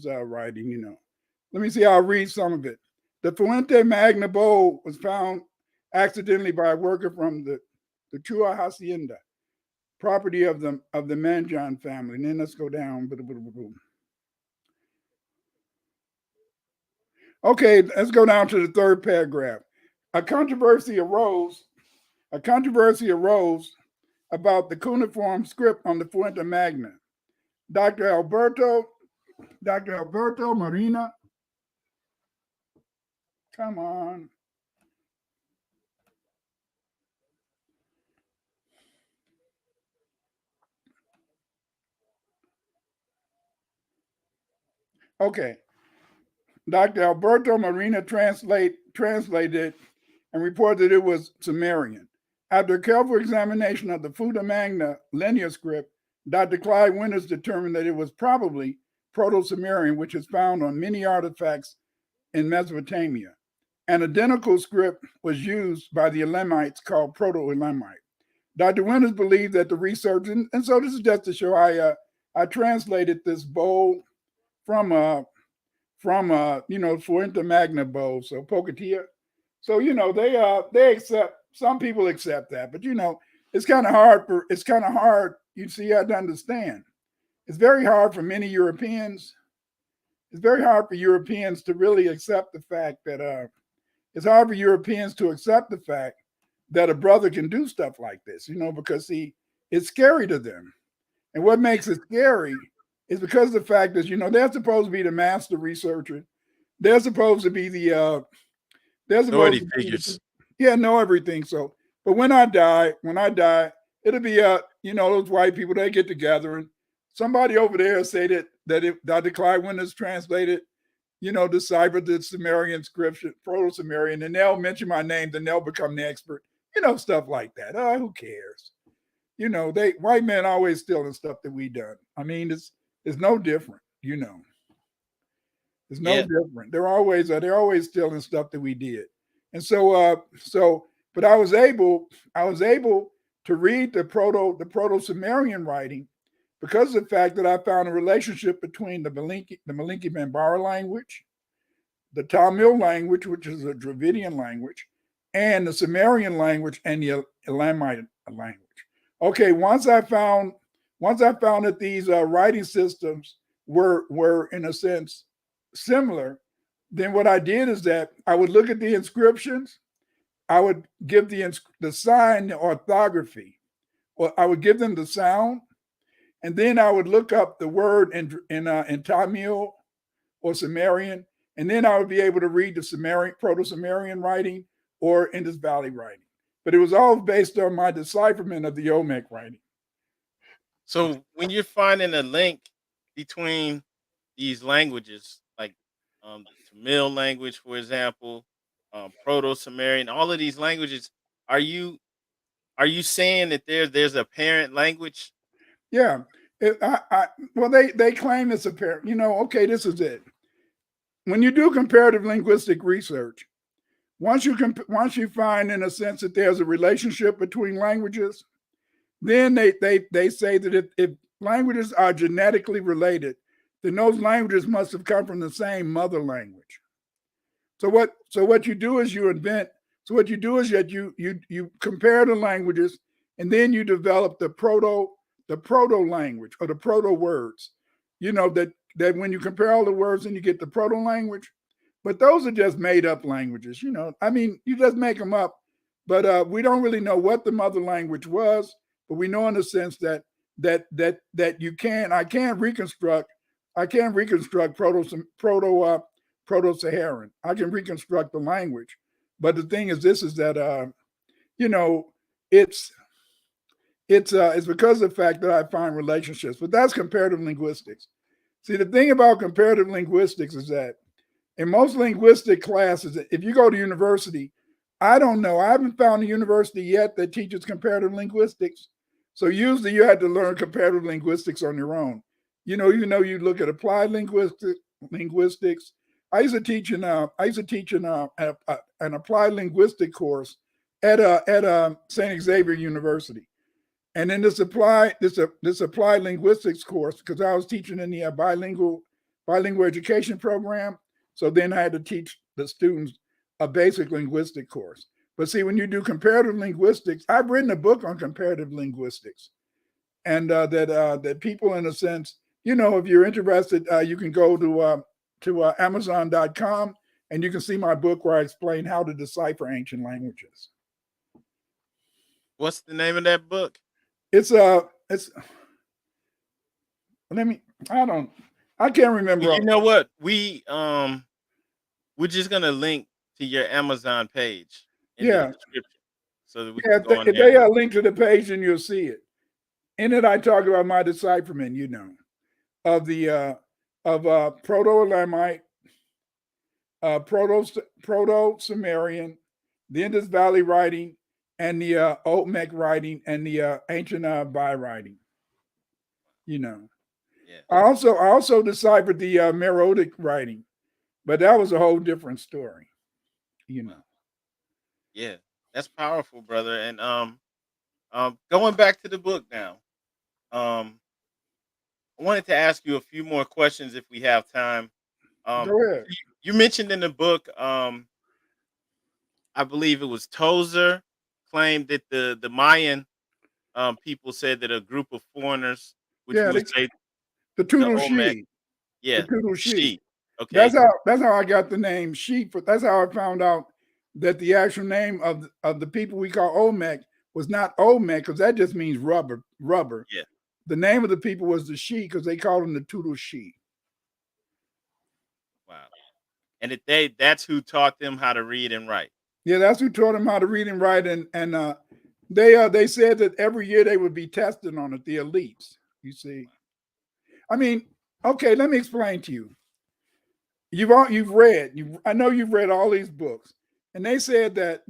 writing. Let me see. I'll read some of it. The Fuente Magna bowl was found accidentally by a worker from the Chua Hacienda, property of the Manjan family. And then let's go down. Okay, let's go down to the third paragraph. A controversy arose. A controversy arose about the cuneiform script on the Fuente Magna. Dr. Alberto Marina, come on. Okay. Dr. Alberto Marina translated and reported it was Sumerian. After careful examination of the Fuda Magna linear script, Dr. Clyde Winters determined that it was probably Proto-Sumerian, which is found on many artifacts in Mesopotamia. An identical script was used by the Elamites called Proto-Elamite. Dr. Winters believed that the research, and so this is just to show I translated this bowl from Fuente Magna bowl, so Pocatilla. So they accept, some people accept that, but it's kind of hard. You see, you have to understand. It's very hard for many Europeans. It's very hard for Europeans to really accept the fact that it's hard for Europeans to accept the fact that a brother can do stuff like this, because it's scary to them. And what makes it scary is because of the fact that, they're supposed to be the master researcher. They're supposed to be they're supposed Authority to be figures. know everything. So, but when I die, it'll be those white people, they get together and somebody over there say that if Dr. Clyde Winters translated, deciphered the Sumerian scripture, Proto-Sumerian, and they'll mention my name, then they'll become the expert, stuff like that. Who cares? White men always stealing stuff that we done. I mean, it's no different, It's no Yeah. different. They're always stealing stuff that we did. And but I was able to read the Proto-Sumerian writing because of the fact that I found a relationship between the Malinki Bambara language, the Tamil language, which is a Dravidian language, and the Sumerian language and the Elamite language. Okay, once I found that these writing systems were in a sense similar, then what I did is that I would look at the inscriptions, I would give the sign, the orthography, or I would give them the sound, and then I would look up the word in Tamil or Sumerian, and then I would be able to read the Proto-Sumerian writing or Indus Valley writing. But it was all based on my decipherment of the Olmec writing. So when you're finding a link between these languages, like the Tamil language, for example, Proto-Sumerian, all of these languages, are you saying that there's a parent language? Yeah. Well, they claim it's a parent. Okay, this is it. When you do comparative linguistic research, once you find in a sense that there's a relationship between languages, then they say that if languages are genetically related, then those languages must have come from the same mother language. So what you do is you invent. So what you do is that you compare the languages, and then you develop the proto language or the proto words. That when you compare all the words, and you get the proto language. But those are just made up languages. I mean, you just make them up. But we don't really know what the mother language was. But we know in a sense that I can reconstruct proto-Saharan. I can reconstruct the language. But the thing is, this is that it's It's because of the fact that I find relationships, but that's comparative linguistics. See, the thing about comparative linguistics is that in most linguistic classes, if you go to university, I don't know. I haven't found a university yet that teaches comparative linguistics. So usually you had to learn comparative linguistics on your own. You look at applied linguistics. I used to teach in an applied linguistic course at St. Xavier University. And then this applied linguistics course, because I was teaching in the bilingual education program. So then I had to teach the students a basic linguistic course. But see, when you do comparative linguistics, I've written a book on comparative linguistics, and that people, in a sense, if you're interested, you can go to Amazon.com, and you can see my book where I explain how to decipher ancient languages. What's the name of that book? It's I can't remember. Well, you know what? We're just gonna link to your Amazon page in the description so that we can go on if there. they link to the page, and you'll see it. In it, I talk about my decipherment, of the Proto-Elamite, Proto-Sumerian, the Indus Valley writing, and the Olmec writing, and the ancient Bai writing. Yeah. I also deciphered the Meroitic writing, but that was a whole different story. Yeah, that's powerful, brother. And going back to the book now, I wanted to ask you a few more questions if we have time. Go ahead. You mentioned in the book, I believe it was Tozer claimed that the Mayan people said that a group of foreigners, which we would say the the Tudor Olmec, She. yeah, The Tudor She. she. Okay, That's how I got the name She. That's how I found out that the actual name of the people we call Olmec was not Olmec, because that just means rubber. Yeah. The name of the people was the She, because they called them the Tudor She. Wow. And that's who taught them how to read and write. Yeah, that's who taught them how to read and write, and they said that every year they would be tested on it, the elites. You see, I mean, okay, let me explain to you. I know you've read all these books, and they said that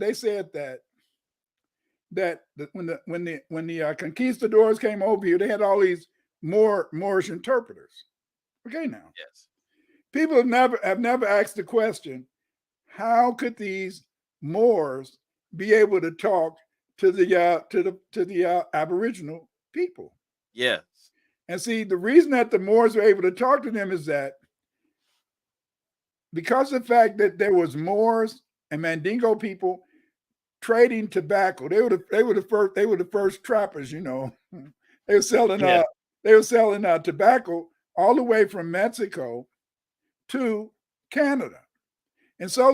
when the conquistadors came over here, they had all these Moorish interpreters. Okay, now Yes. people have never asked the question: how could these Moors be able to talk to the Aboriginal people? Yes. And see, the reason that the Moors were able to talk to them is that because of the fact that there was Moors and Mandingo people trading tobacco. They were the first trappers. They were selling tobacco all the way from Mexico to Canada. And so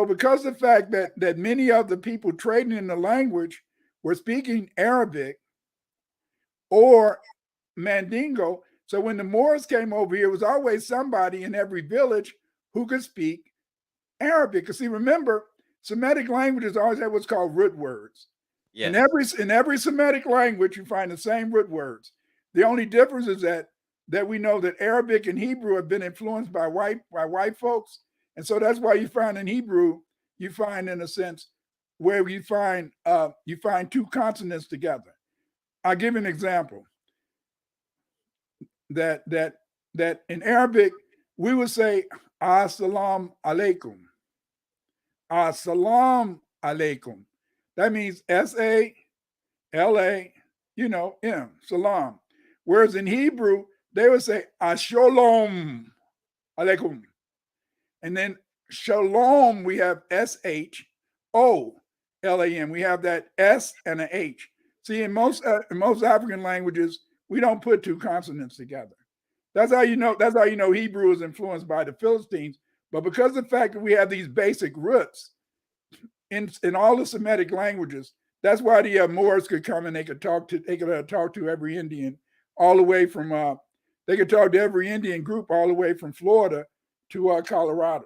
because of the fact that many of the people trading in the language were speaking Arabic or Mandingo, so when the Moors came over here, it was always somebody in every village who could speak Arabic. Because see, remember, Semitic languages always have what's called root words. Yes. In every Semitic language, you find the same root words. The only difference is that we know that Arabic and Hebrew have been influenced by white folks, and so that's why you find in Hebrew, you find, in a sense, where you find two consonants together. I'll give you an example. That in Arabic we would say Assalamu alaikum. As-salam alaikum. That means S-A-L-A, M, salam. Whereas in Hebrew, they would say Asholom alaikum. And then shalom, we have S-H-O-L-A-M. We have that S and an H. See, in most African languages, we don't put two consonants together. That's how you know Hebrew is influenced by the Philistines. But because of the fact that we have these basic roots in all the Semitic languages, that's why the Moors could come and they could talk to every Indian all the way from they could talk to every Indian group all the way from Florida to Colorado.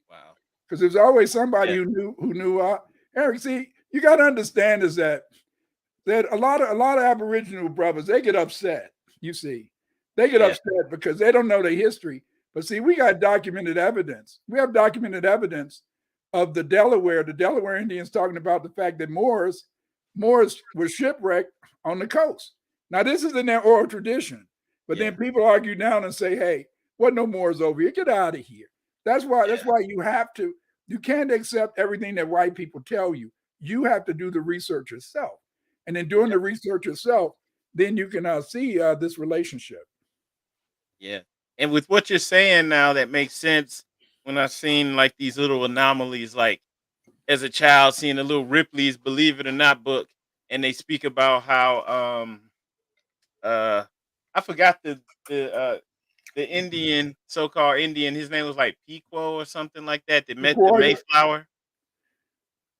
Wow. Because there's always somebody who knew Eric. See, you got to understand is that that a lot of Aboriginal brothers, they get upset. You see, they get Yeah. upset because they don't know their history. But see, we got documented evidence. We have documented evidence of the Delaware Indians talking about the fact that Moors were shipwrecked on the coast. Now, this is in their oral tradition, but Yeah. then people argue down and say, "Hey, what no Moors over here? Get out of here." That's why. That's Yeah. why you have to. You can't accept everything that white people tell you. You have to do the research yourself, and in doing Yeah. the research yourself, then you can see this relationship. Yeah. And with what you're saying now, that makes sense. When I've seen like these little anomalies, like as a child, seeing the little Ripley's Believe It or Not book, and they speak about how uh I forgot the Indian, so-called Indian, his name was like Pequot or something like that, that met the Sequoia, Mayflower,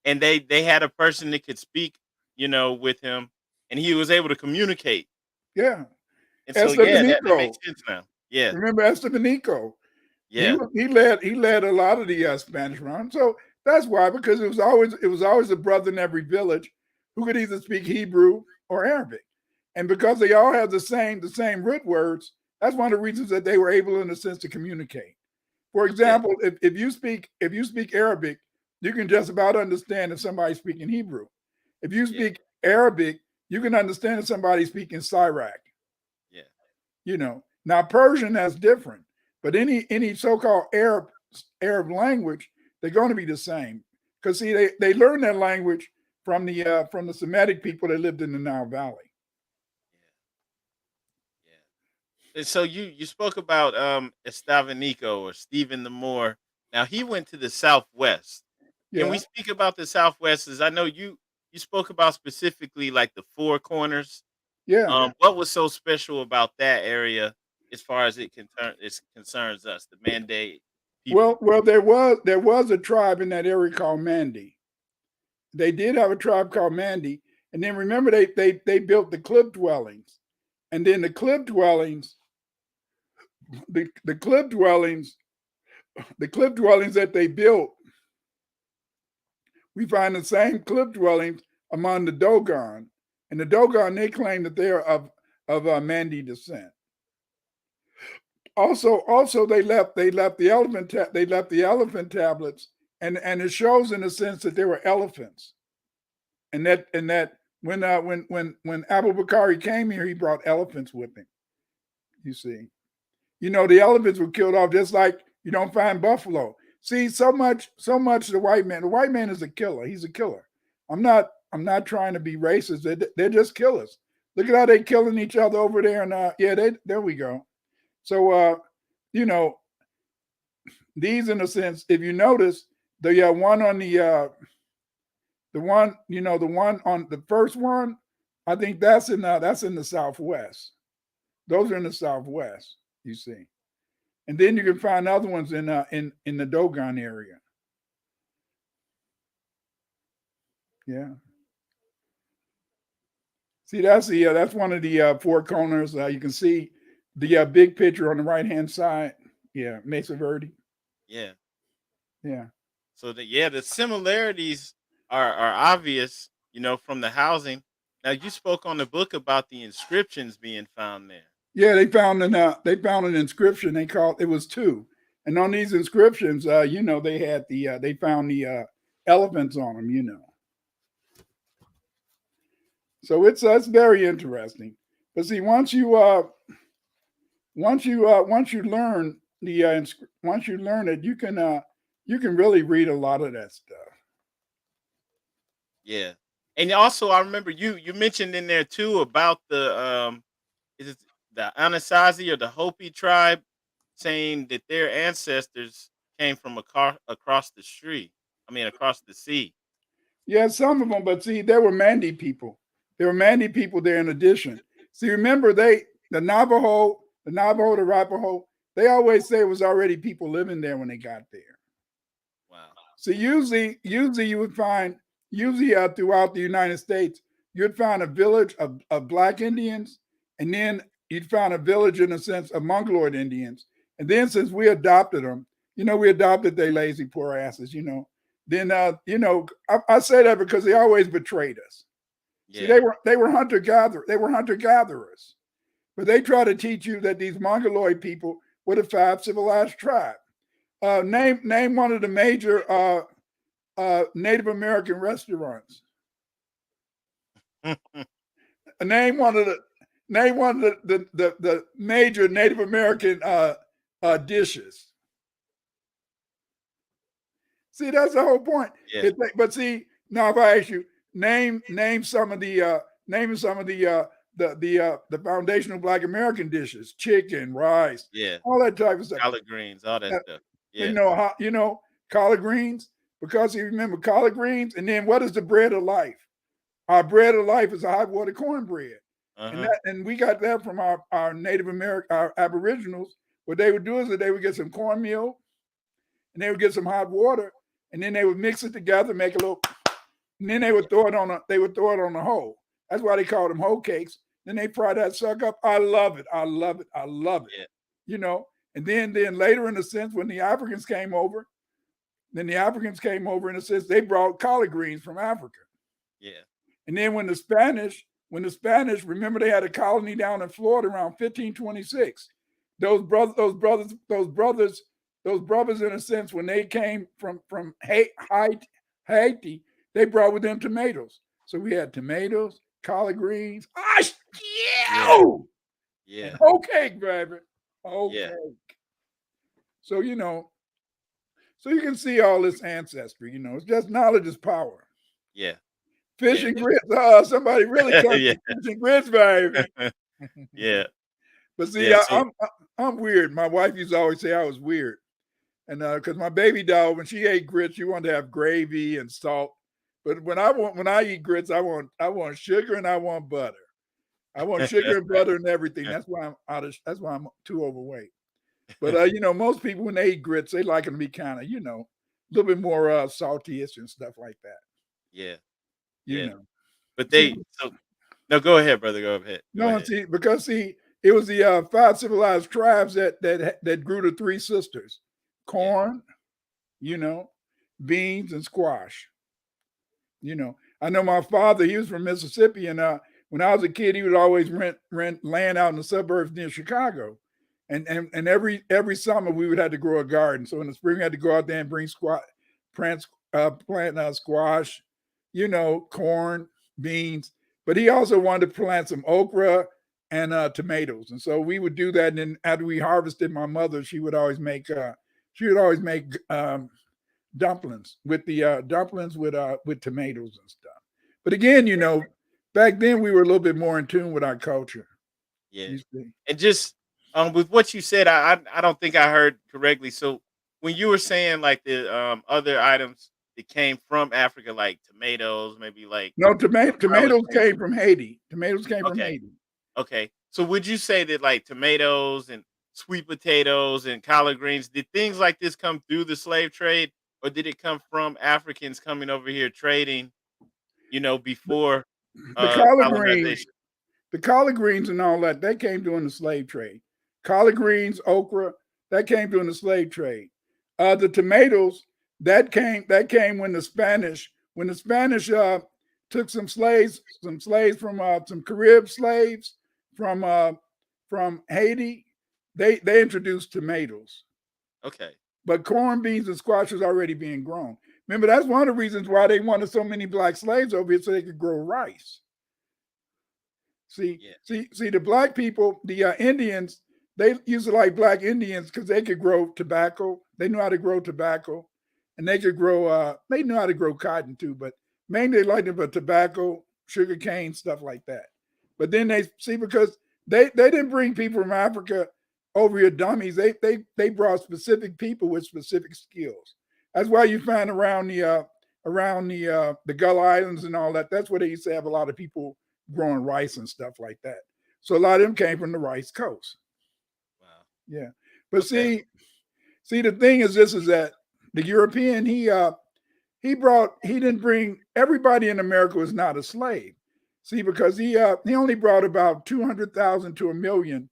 and they had a person that could speak, with him, and he was able to communicate. yeah, And so yeah, that makes Estevanico. sense now. Yeah. Remember Estevanico? He Yeah. he led a lot of the Spanish run. So that's why, because it was always a brother in every village who could either speak Hebrew or Arabic, and because they all have the same root words, that's one of the reasons that they were able, in a sense, to communicate. For Yeah. example, if you speak Arabic, you can just about understand if somebody's speaking Hebrew. If you Yeah. speak Arabic, you can understand if somebody's speaking Syriac. Yeah. Now Persian, that's different, but any so-called Arab language, they're going to be the same, because see, they learned that language from the Semitic people that lived in the Nile Valley. Yeah. And so you spoke about Estavanico, or Stephen the Moor. Now he went to the Southwest. Can we Yeah, speak about the Southwest? As I know you spoke about specifically like the Four Corners. yeah. What was so special about that area as far as it concerns us, the Mande people? Well, there was a tribe in that area called Mande. They did have a tribe called Mande, and then remember they built the cliff dwellings, and then the cliff dwellings, that they built, we find the same cliff dwellings among the Dogon. And the Dogon, they claim that they are of Mande descent. Also, they left the elephant tablets, and it shows, in a sense, that they were elephants, and that when Abu Bakari came here, he brought elephants with him. You see, the elephants were killed off, just like you don't find buffalo. See, so much the white man is a killer. He's a killer. I'm not trying to be racist. They're just killers. Look at how they killing each other over there, and yeah, there we go. So you know, these, in a sense, if you notice, the one on the one on the first one, I think that's in the Southwest. Those are in the Southwest. You see. And then you can find other ones in the Dogon area. Yeah. See, that's one of the four corners. You can see the big picture on the right hand side. Yeah, Mesa Verde. Yeah. Yeah. So the similarities are obvious, from the housing. Now you spoke on the book about the inscriptions being found there. Yeah, they found an inscription. They called it was two, and on these inscriptions, they found the elephants on them. So it's very interesting. But see, once you learn once you learn it, you can really read a lot of that stuff. Yeah. And also I remember you mentioned in there too about the is it the Anasazi or the Hopi tribe, saying that their ancestors came from across the street. I mean across the sea. Yeah, some of them, but see, there were Mande people. There were Mande people there in addition. See, remember the Navajo, the Arapaho, they always say it was already people living there when they got there. Wow. So usually you would find, throughout the United States, you'd find a village of Black Indians, and then you'd find a village, in a sense, of Mongoloid Indians. And then, since we adopted them, we adopted their lazy poor asses. Then I say that because they always betrayed us. See, Yeah. they were hunter gatherers, but they try to teach you that these Mongoloid people were the 5 civilized tribe. Name one of the major Native American restaurants. Name one of the major Native American dishes. See, that's the whole point. Yeah. But see, now if I ask you, name some of the the foundational Black American dishes, chicken, rice, Yeah. all that type of stuff. Collard greens, all that stuff. Yeah. Collard greens, because you remember collard greens, and then what is the bread of life? Our bread of life is a hot water cornbread. And we got that from our Native American, our Aboriginals. What they would do is that they would get some cornmeal, and they would get some hot water, and then they would mix it together, make a little, and then they would throw it on a hoe. That's why they call them hoe cakes. Then they fry that sucker up. I love it. I love it. I love it. Yeah. And then later in a sense, when the Africans came over, in a sense, they brought collard greens from Africa. Yeah. And then when the Spanish, remember they had a colony down in Florida around 1526. Those brothers in a sense, when they came from Haiti, they brought with them tomatoes. So we had tomatoes, collard greens. Yeah. And whole cake, baby. Whole cake. So so you can see all this ancestry. It's just knowledge is power. Yeah. Fish and grits. Somebody really turned fish and grits, baby. Yeah. But see, I'm weird. My wife used to always say I was weird. And because my baby doll, when she ate grits, she wanted to have gravy and salt. But when I eat grits, I want sugar and I want butter. I want sugar and butter and everything. That's why I'm too overweight. But most people when they eat grits, they like them to be kind of, a little bit more salty-ish and stuff like that. Yeah. But no, go ahead, brother. Go ahead. Because it was the 5 civilized tribes that grew the 3 sisters: corn, beans, and squash. I know my father, he was from Mississippi, and when I was a kid, he would always rent land out in the suburbs near Chicago. And every summer we would have to grow a garden. So in the spring we had to go out there and bring plant squash, corn, beans. But he also wanted to plant some okra and tomatoes. And so we would do that. And then after we harvested, my mother, she would always make dumplings with tomatoes and stuff. But again, back then we were a little bit more in tune with our culture. Yeah. And just with what you said, I don't think I heard correctly. So when you were saying like the other items that came from Africa, like tomatoes, maybe like tomatoes came from Haiti. Tomatoes came from Haiti. Okay. So would you say that like tomatoes and sweet potatoes and collard greens, did things like this come through the slave trade, or did it come from Africans coming over here trading, before colonization? The collard greens and all that came during the slave trade. Collard greens, okra, that came during the slave trade. The tomatoes, that came when the Spanish took some slaves from some Carib slaves from Haiti. They introduced tomatoes. Okay. But corn, beans, and squash was already being grown. Remember, that's one of the reasons why they wanted so many black slaves over here, so they could grow rice. See, the black people, the Indians, they used to like black Indians because they could grow tobacco. They knew how to grow tobacco, and they could grow. They knew how to grow cotton too, but mainly they liked it for tobacco, sugar cane, stuff like that. But then because they didn't bring people from Africa over here dummies. They brought specific people with specific skills. That's why you find around the Gull Islands and all that. That's where they used to have a lot of people growing rice and stuff like that. So a lot of them came from the rice coast. Wow. Yeah. But see, the thing is this, is that the European, he didn't bring, everybody in America was not a slave. See, because he only brought about 200,000 to 1 million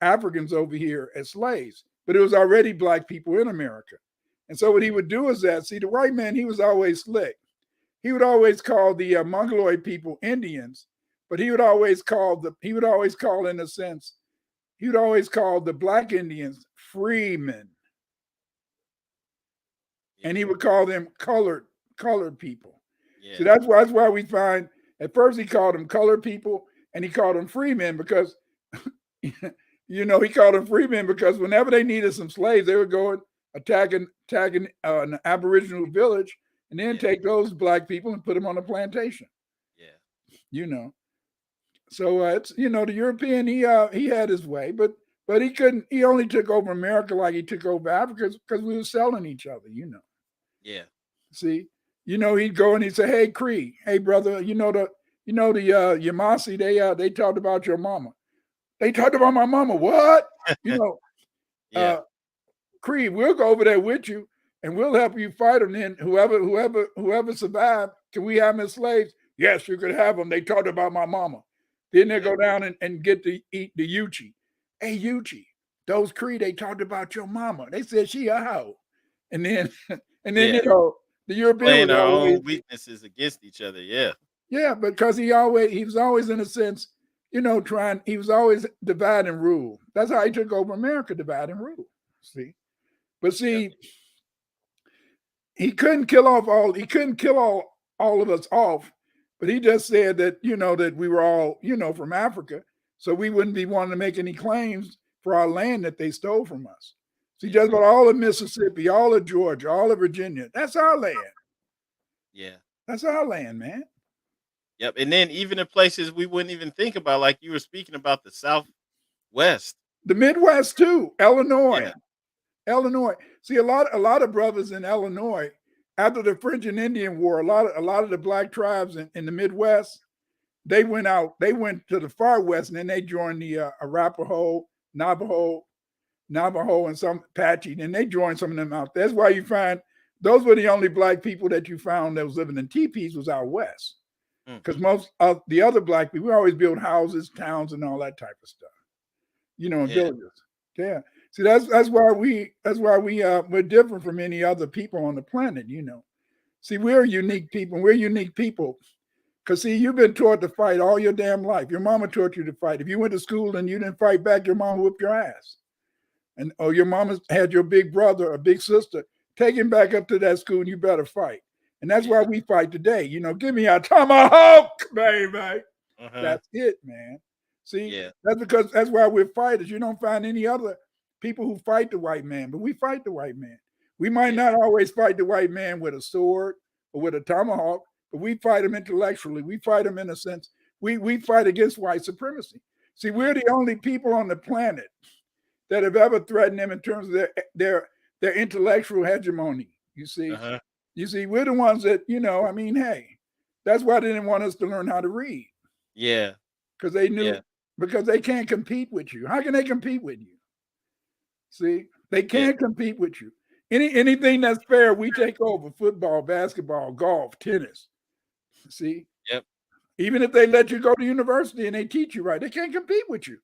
Africans over here as slaves, but it was already black people in America. And so what he would do is that, see, the white man, he was always slick. he would always call the Mongoloid people Indians, but he would always call in a sense, he would always call the black Indians freemen, and he Yeah. would call them colored people. So Yeah. that's why we find at first he called them colored people, and he called them freemen because he called them freemen because whenever they needed some slaves, they would go and attacking an Aboriginal village, and then Yeah. take those black people and put them on a plantation. Yeah. You know, so it's the European, he had his way, but he couldn't. He only took over America like he took over Africa because we were selling each other. Yeah. See, he'd go and he'd say, "Hey, Cree, hey brother, the Yamasi, they talked about your mama. They talked about my mama. What? You know, Yeah. Cree, we'll go over there with you and we'll help you fight them. Then whoever survived, can we have them as slaves? Yes, you could have them. They talked about my mama. Then they go down and get to eat the Yuchi. Hey, Yuchi, those Cree, they talked about your mama. They said she a hoe. And then Yeah. the European Playing was our always own weaknesses against each other. Yeah. because he was always in a sense, he was always divide and rule. That's how he took over America, divide and rule. See? But see, Yep. he couldn't kill all of us off, but he just said that, that we were all, from Africa, so we wouldn't be wanting to make any claims for our land that they stole from us. See, Yeah. just about all of Mississippi, all of Georgia, all of Virginia, that's our land. Yeah. That's our land, man. Yep. And then even in places we wouldn't even think about, like you were speaking about the Southwest. The Midwest too, Illinois. Yeah. Illinois. See, a lot of brothers in Illinois, after the French and Indian War, a lot of the black tribes in the Midwest, they went to the far west, and then they joined the Arapaho, Navajo, and some Apache, and they joined some of them out there. That's why you find those were the only black people that you found that was living in teepees was out west. Because most of the other black people, we always build houses, towns, and all that type of stuff, in villages. Yeah. See, that's why we're different from any other people on the planet. See, we're unique people. We're unique people because see, you've been taught to fight all your damn life. Your mama taught you to fight. If you went to school and you didn't fight back, your mama whooped your ass. And your mama had your big brother or big sister, take him back up to that school and you better fight. And that's why we fight today. Give me a tomahawk, baby. That's it, man. See, that's why we're fighters. You don't find any other people who fight the white man, but we fight the white man. We might not always fight the white man with a sword or with a tomahawk, but we fight him intellectually. We fight him in a sense. We fight against white supremacy. See, we're the only people on the planet that have ever threatened them in terms of their intellectual hegemony. You see, we're the ones that, hey, that's why they didn't want us to learn how to read. Yeah. Because they knew, because they can't compete with you. How can they compete with you? See, they can't compete with you. Anything that's fair, we take over: football, basketball, golf, tennis. See? Yep. Even if they let you go to university and they teach you right, they can't compete with you.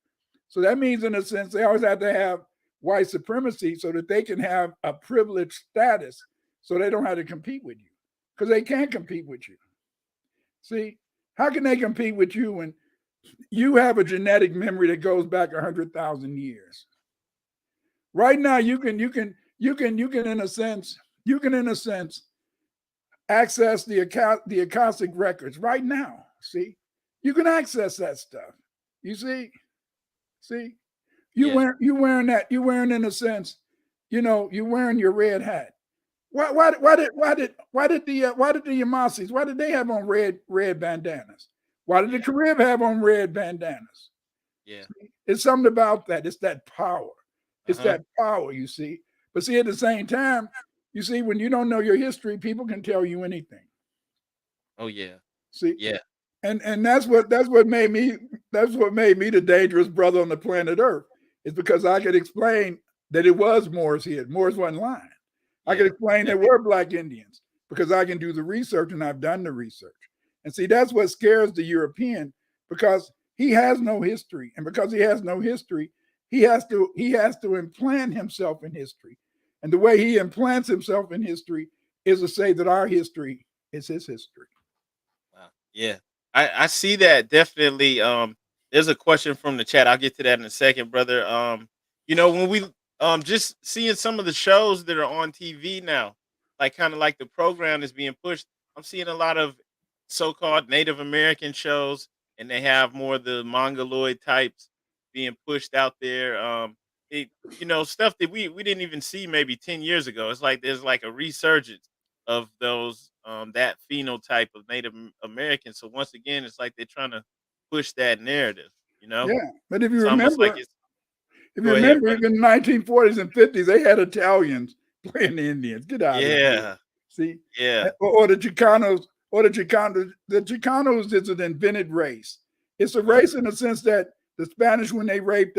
So that means, in a sense, they always have to have white supremacy so that they can have a privileged status so they don't have to compete with you because they can't compete with you. See, how can they compete with you when you have a genetic memory that goes back 100,000 years? Right now, you can in a sense access the Akashic records right now. See, you can access that stuff. You see, you wearing that. You wearing in a sense, you're wearing your red hat. Why did the Yamasis? Why did they have on red bandanas? Why did the Carib have on red bandanas? Yeah, see? It's something about that. It's that power. It's that power, you see. But see, at the same time, you see, when you don't know your history, people can tell you anything. Oh yeah. See? Yeah. And that's what made me the dangerous brother on the planet Earth. It's because I could explain that it was Moors here. Moors wasn't lying. I could explain there were black Indians because I can do the research and I've done the research. And see, that's what scares the European because he has no history. And because he has no history, he has to implant himself in history. And the way he implants himself in history is to say that our history It's his history. Wow. Yeah. I see that definitely. There's a question from the chat. I'll get to that in a second, brother. When we just seeing some of the shows that are on TV now, like kind of like the program is being pushed. I'm seeing a lot of so-called Native American shows, and they have more of the mongoloid types being pushed out there. It stuff that we didn't even see maybe 10 years ago. It's like there's like a resurgence of those that phenotype of Native Americans. So once again, it's like they're trying to push that narrative. You know, Yeah, but if you it's almost like remember, it's. if you Go ahead, remember, brother. even in the 1940s and 50s, they had Italians playing the Indians. Get out of here. Yeah, See, yeah, or the Chicanos, the Chicanos is an invented race. It's a right, race in the sense that the Spanish, when they raped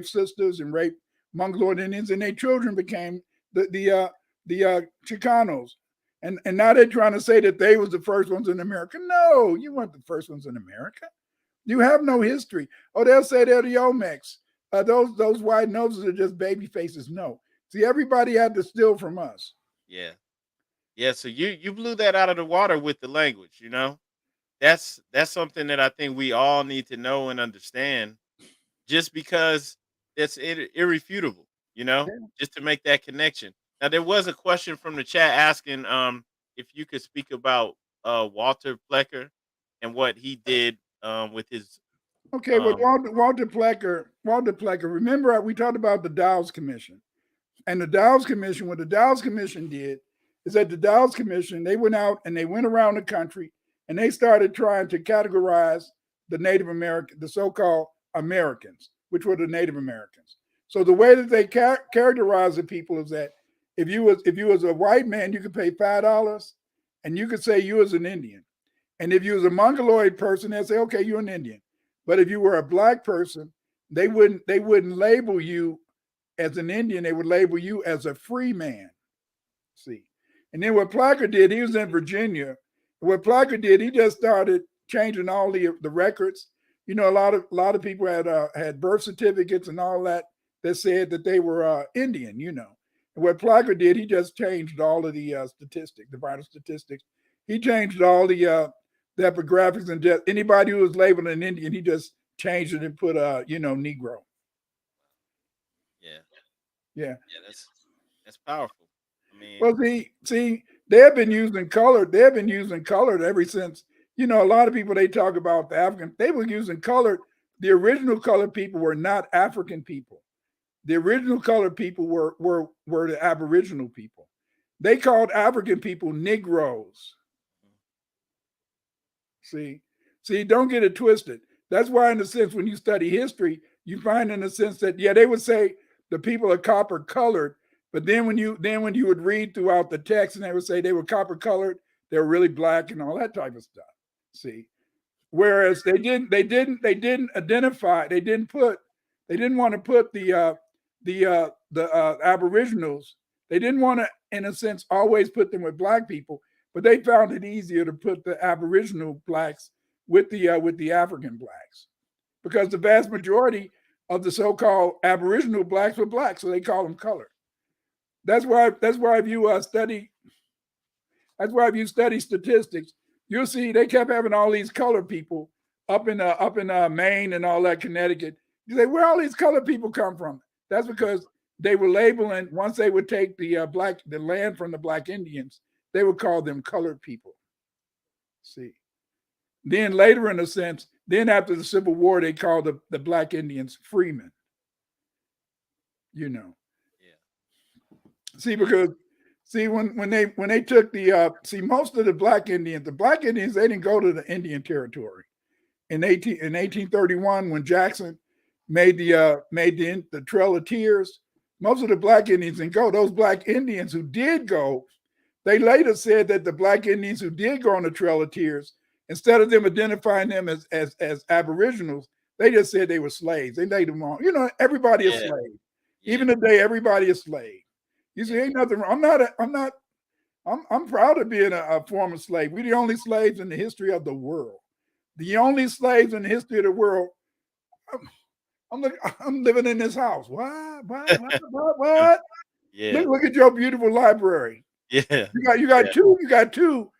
sisters and raped Mongoloid Indians, and their children became the Chicanos. And now they're trying to say that they was the first ones in America. No, you weren't the first ones in America. You have no history. Oh, they'll say they're the Olmecs. Those white noses are just baby faces. No. See, everybody had to steal from us. yeah, yeah. So you blew that out of the water with the language. That's something that I think we all need to know and understand. Just because that's irrefutable. Just to make that connection. Now there was a question from the chat asking if you could speak about Walter Plecker and what he did with his Okay, but um Walter Plecker. Remember, we talked about the Dow's Commission, and the Dow's Commission. What the Dow's Commission did is that the Dow's Commission they went out and they went around the country and they started trying to categorize the Native American, the so-called Americans, which were the Native Americans. So the way that they characterize the people is that if you was a white man, you could pay $5, and you could say you was an Indian. And if you was a Mongoloid person, they'd say, okay, you're an Indian. But if you were a black person, they wouldn't label you as an Indian. They would label you as a free man. See, and then what Placker did, he was in Virginia. What Placker did, he just started changing all the records. A lot of people had birth certificates and all that said that they were Indian. And what Placker did, he just changed all of the statistics, the vital statistics. He changed all the epigraphics, and just anybody who was labeled an Indian, he just changed it and put Negro. yeah, Yeah. yeah, that's powerful. I mean, Well, see, they have been using color. They have been using colored ever since. A lot of people they talk about the African. They were using colored. The original colored people were not African people. The original colored people were the Aboriginal people. They called African people Negroes. See, don't get it twisted. That's why, in a sense, when you study history, you find, in a sense, that they would say the people are copper colored, but then when you would read throughout the text, and they would say they were copper colored, they were really black and all that type of stuff. See, whereas they didn't identify, they didn't want to put the Aboriginals. They didn't want to, in a sense, always put them with black people, but they found it easier to put the Aboriginal blacks with the African blacks, because the vast majority of the so-called Aboriginal blacks were black, so they call them colored. That's why. If you study statistics, you'll see they kept having all these colored people up in Maine and all that, Connecticut. You say, where all these colored people come from? That's because they were labeling, once they would take the land from the black Indians, they would call them colored people. See, then later, in a sense, then after the Civil War, they called the black Indians freemen. You know, see, yeah, because when they took most of the black Indians, they didn't go to the Indian Territory in 1831 when Jackson made the Trail of Tears. Most of the black Indians didn't go. Those black Indians who did go, they later said that the black Indians who did go on the Trail of Tears, instead of them identifying them as Aboriginals, they just said they were slaves. They laid them on. Everybody is yeah, slave. yeah, Even today, everybody is slave. You see, ain't nothing wrong. I'm proud of being a former slave. We're the only slaves in the history of the world. The only slaves in the history of the world. I'm living in this house. What? yeah, Look at your beautiful library. yeah, You got yeah, two. You got two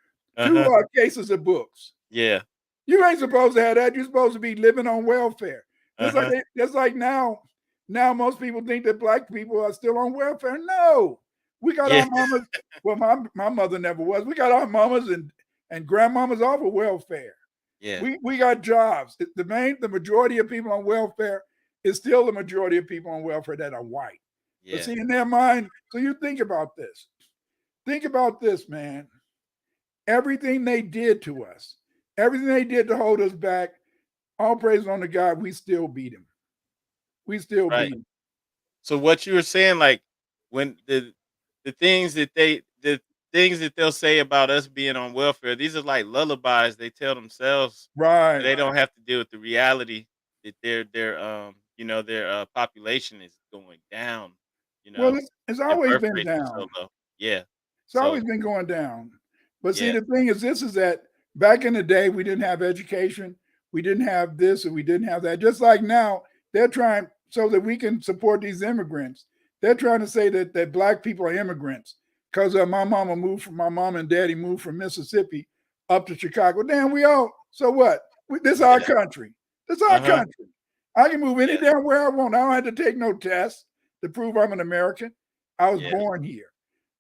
two Uh-huh. cases of books. Yeah. You ain't supposed to have that. You're supposed to be living on welfare. Uh-huh. Just like now. Now most people think that black people are still on welfare. No, we got Yeah. our mamas. Well, my mother never was. We got our mamas and grandmamas off of welfare. Yeah. We got jobs. The majority of people on welfare is still the majority of people on welfare that are white. But Yeah. see, in their mind, so you think about this. Think about this, man. Everything they did to us, everything they did to hold us back, all praise on the God, we still beat him. We still Right. beat him. So what you were saying, like when the things that they'll say about us being on welfare, these are like lullabies they tell themselves. So Right. they don't have to deal with the reality that their population is going down, Well, it's and always birth been rates are so down. low. Yeah. It's So always been going down. But see, yeah, the thing is, this is that back in the day, we didn't have education, we didn't have this, and we didn't have that. Just like now, they're trying so that we can support these immigrants. They're trying to say that black people are immigrants because my mom and daddy moved from Mississippi up to Chicago. Damn, we all. So what? This is our yeah, country. This is our uh-huh, country. I can move any yeah, damn where I want. I don't have to take no test to prove I'm an American. I was yeah, born here.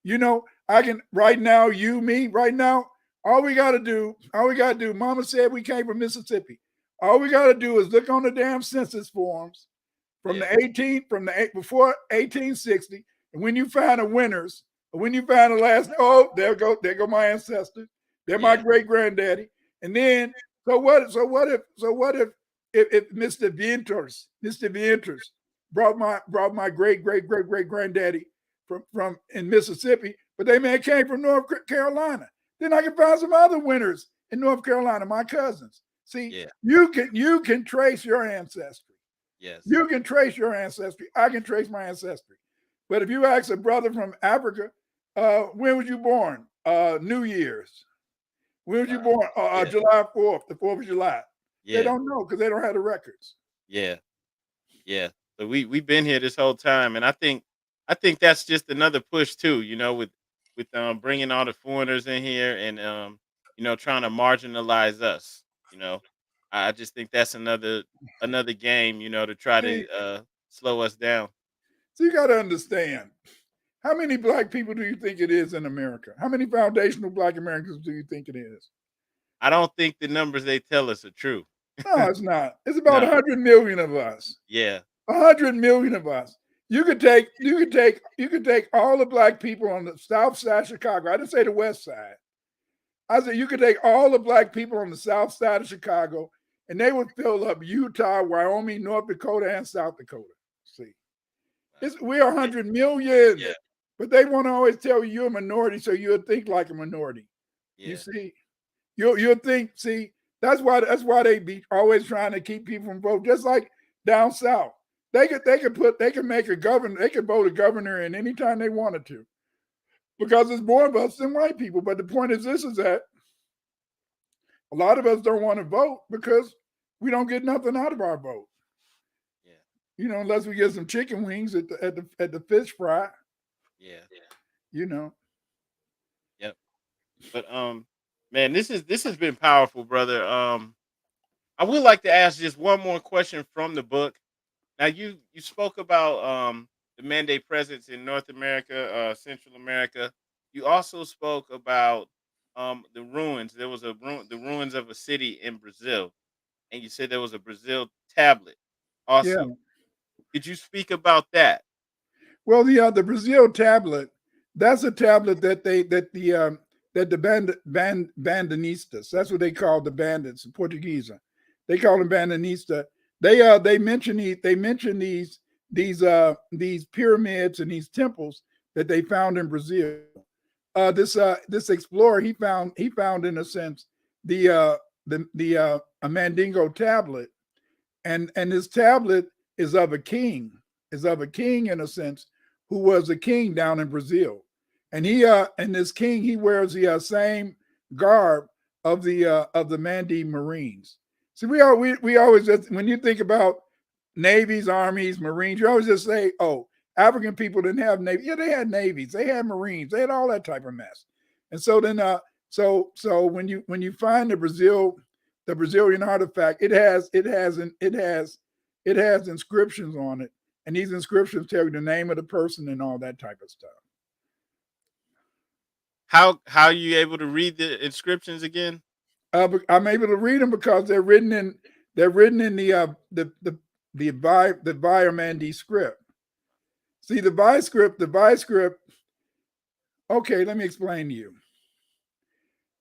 You know, I can right now, you, me, right now, all we gotta do, mama said we came from Mississippi. All we gotta do is look on the damn census forms from yeah, the 18, from the before 1860. And when you find the winners, when you find the last, oh, there go my ancestors. They're my yeah, great granddaddy. And then, so what if Mr. Vienters brought my great granddaddy from in Mississippi, but they man came from North Carolina. Then I can find some other winners in North Carolina, my cousins. See, yeah, you can trace your ancestry. yes, You can trace your ancestry. I can trace my ancestry. But if you ask a brother from Africa, when was you born? New Year's. When was you wow, born? yeah, July 4th, the 4th of July. They yeah, don't know because they don't have the records. yeah. Yeah. So we've been here this whole time, and I think that's just another push too. With bringing all the foreigners in here and trying to marginalize us. You know, I just think that's another game. To try See, to slow us down. so you got to understand. How many black people do you think it is in America? How many foundational black Americans do you think it is? I don't think the numbers they tell us are true. No, it's not. It's about No. 100 million of us. Yeah. 100 million of us. You could take all the black people on the south side of Chicago. I didn't say the west side. I said you could take all the black people on the south side of Chicago, and they would fill up Utah, Wyoming, North Dakota, and South Dakota. See, Wow. we're Yeah. 100 million, Yeah. but they want to always tell you you're a minority, so you'll think like a minority. You Yeah. see, you'll think. See, that's why they be always trying to keep people from vote. Just like down south, they could make a governor. They could vote a governor in anytime they wanted to because there's more of us than white people. But the point is that a lot of us don't want to vote because we don't get nothing out of our vote. Yeah. Unless we get some chicken wings at the fish fry. Yeah. You know, Yep. But man, this has been powerful, brother. I would like to ask just one more question from the book. Now you spoke about the Mande presence in North America, Central America. You also spoke about the ruins. There was the ruins of a city in Brazil, and you said there was a Brazil tablet. yeah. Also, could you speak about that? Well, the Brazil tablet, that's a tablet that the bandinistas, that's what they call the bandits, the Portuguese. They call them bandinista. They mention these pyramids and these temples that they found in Brazil. This explorer he found in a sense the a Mandingo tablet, and this tablet is of a king in a sense who was a king down in Brazil, and this king he wears the same garb of the Mande Marines. See, we always just when you think about navies, armies, marines, you always just say, oh, African people didn't have navy. Yeah, they had navies, they had marines, they had all that type of mess. And so then So when you find the Brazilian artifact, it has inscriptions on it, and these inscriptions tell you the name of the person and all that type of stuff. How are you able to read the inscriptions again? But I'm able to read them because they're written in the Mande script. See the Vi script. Okay, let me explain to you.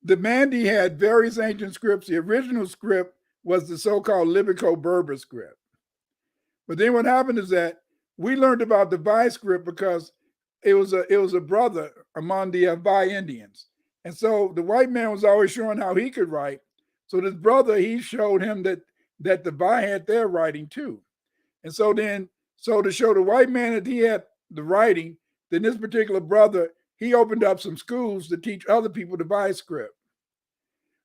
The Mande had various ancient scripts. The original script was the so-called Libico-Berber script. But then what happened is that we learned about the Vi script because it was a brother among the Vi Indians. And so the white man was always showing how he could write. So this brother, he showed him that the Vi had their writing too. And so to show the white man that he had the writing, then this particular brother, he opened up some schools to teach other people the Vi script.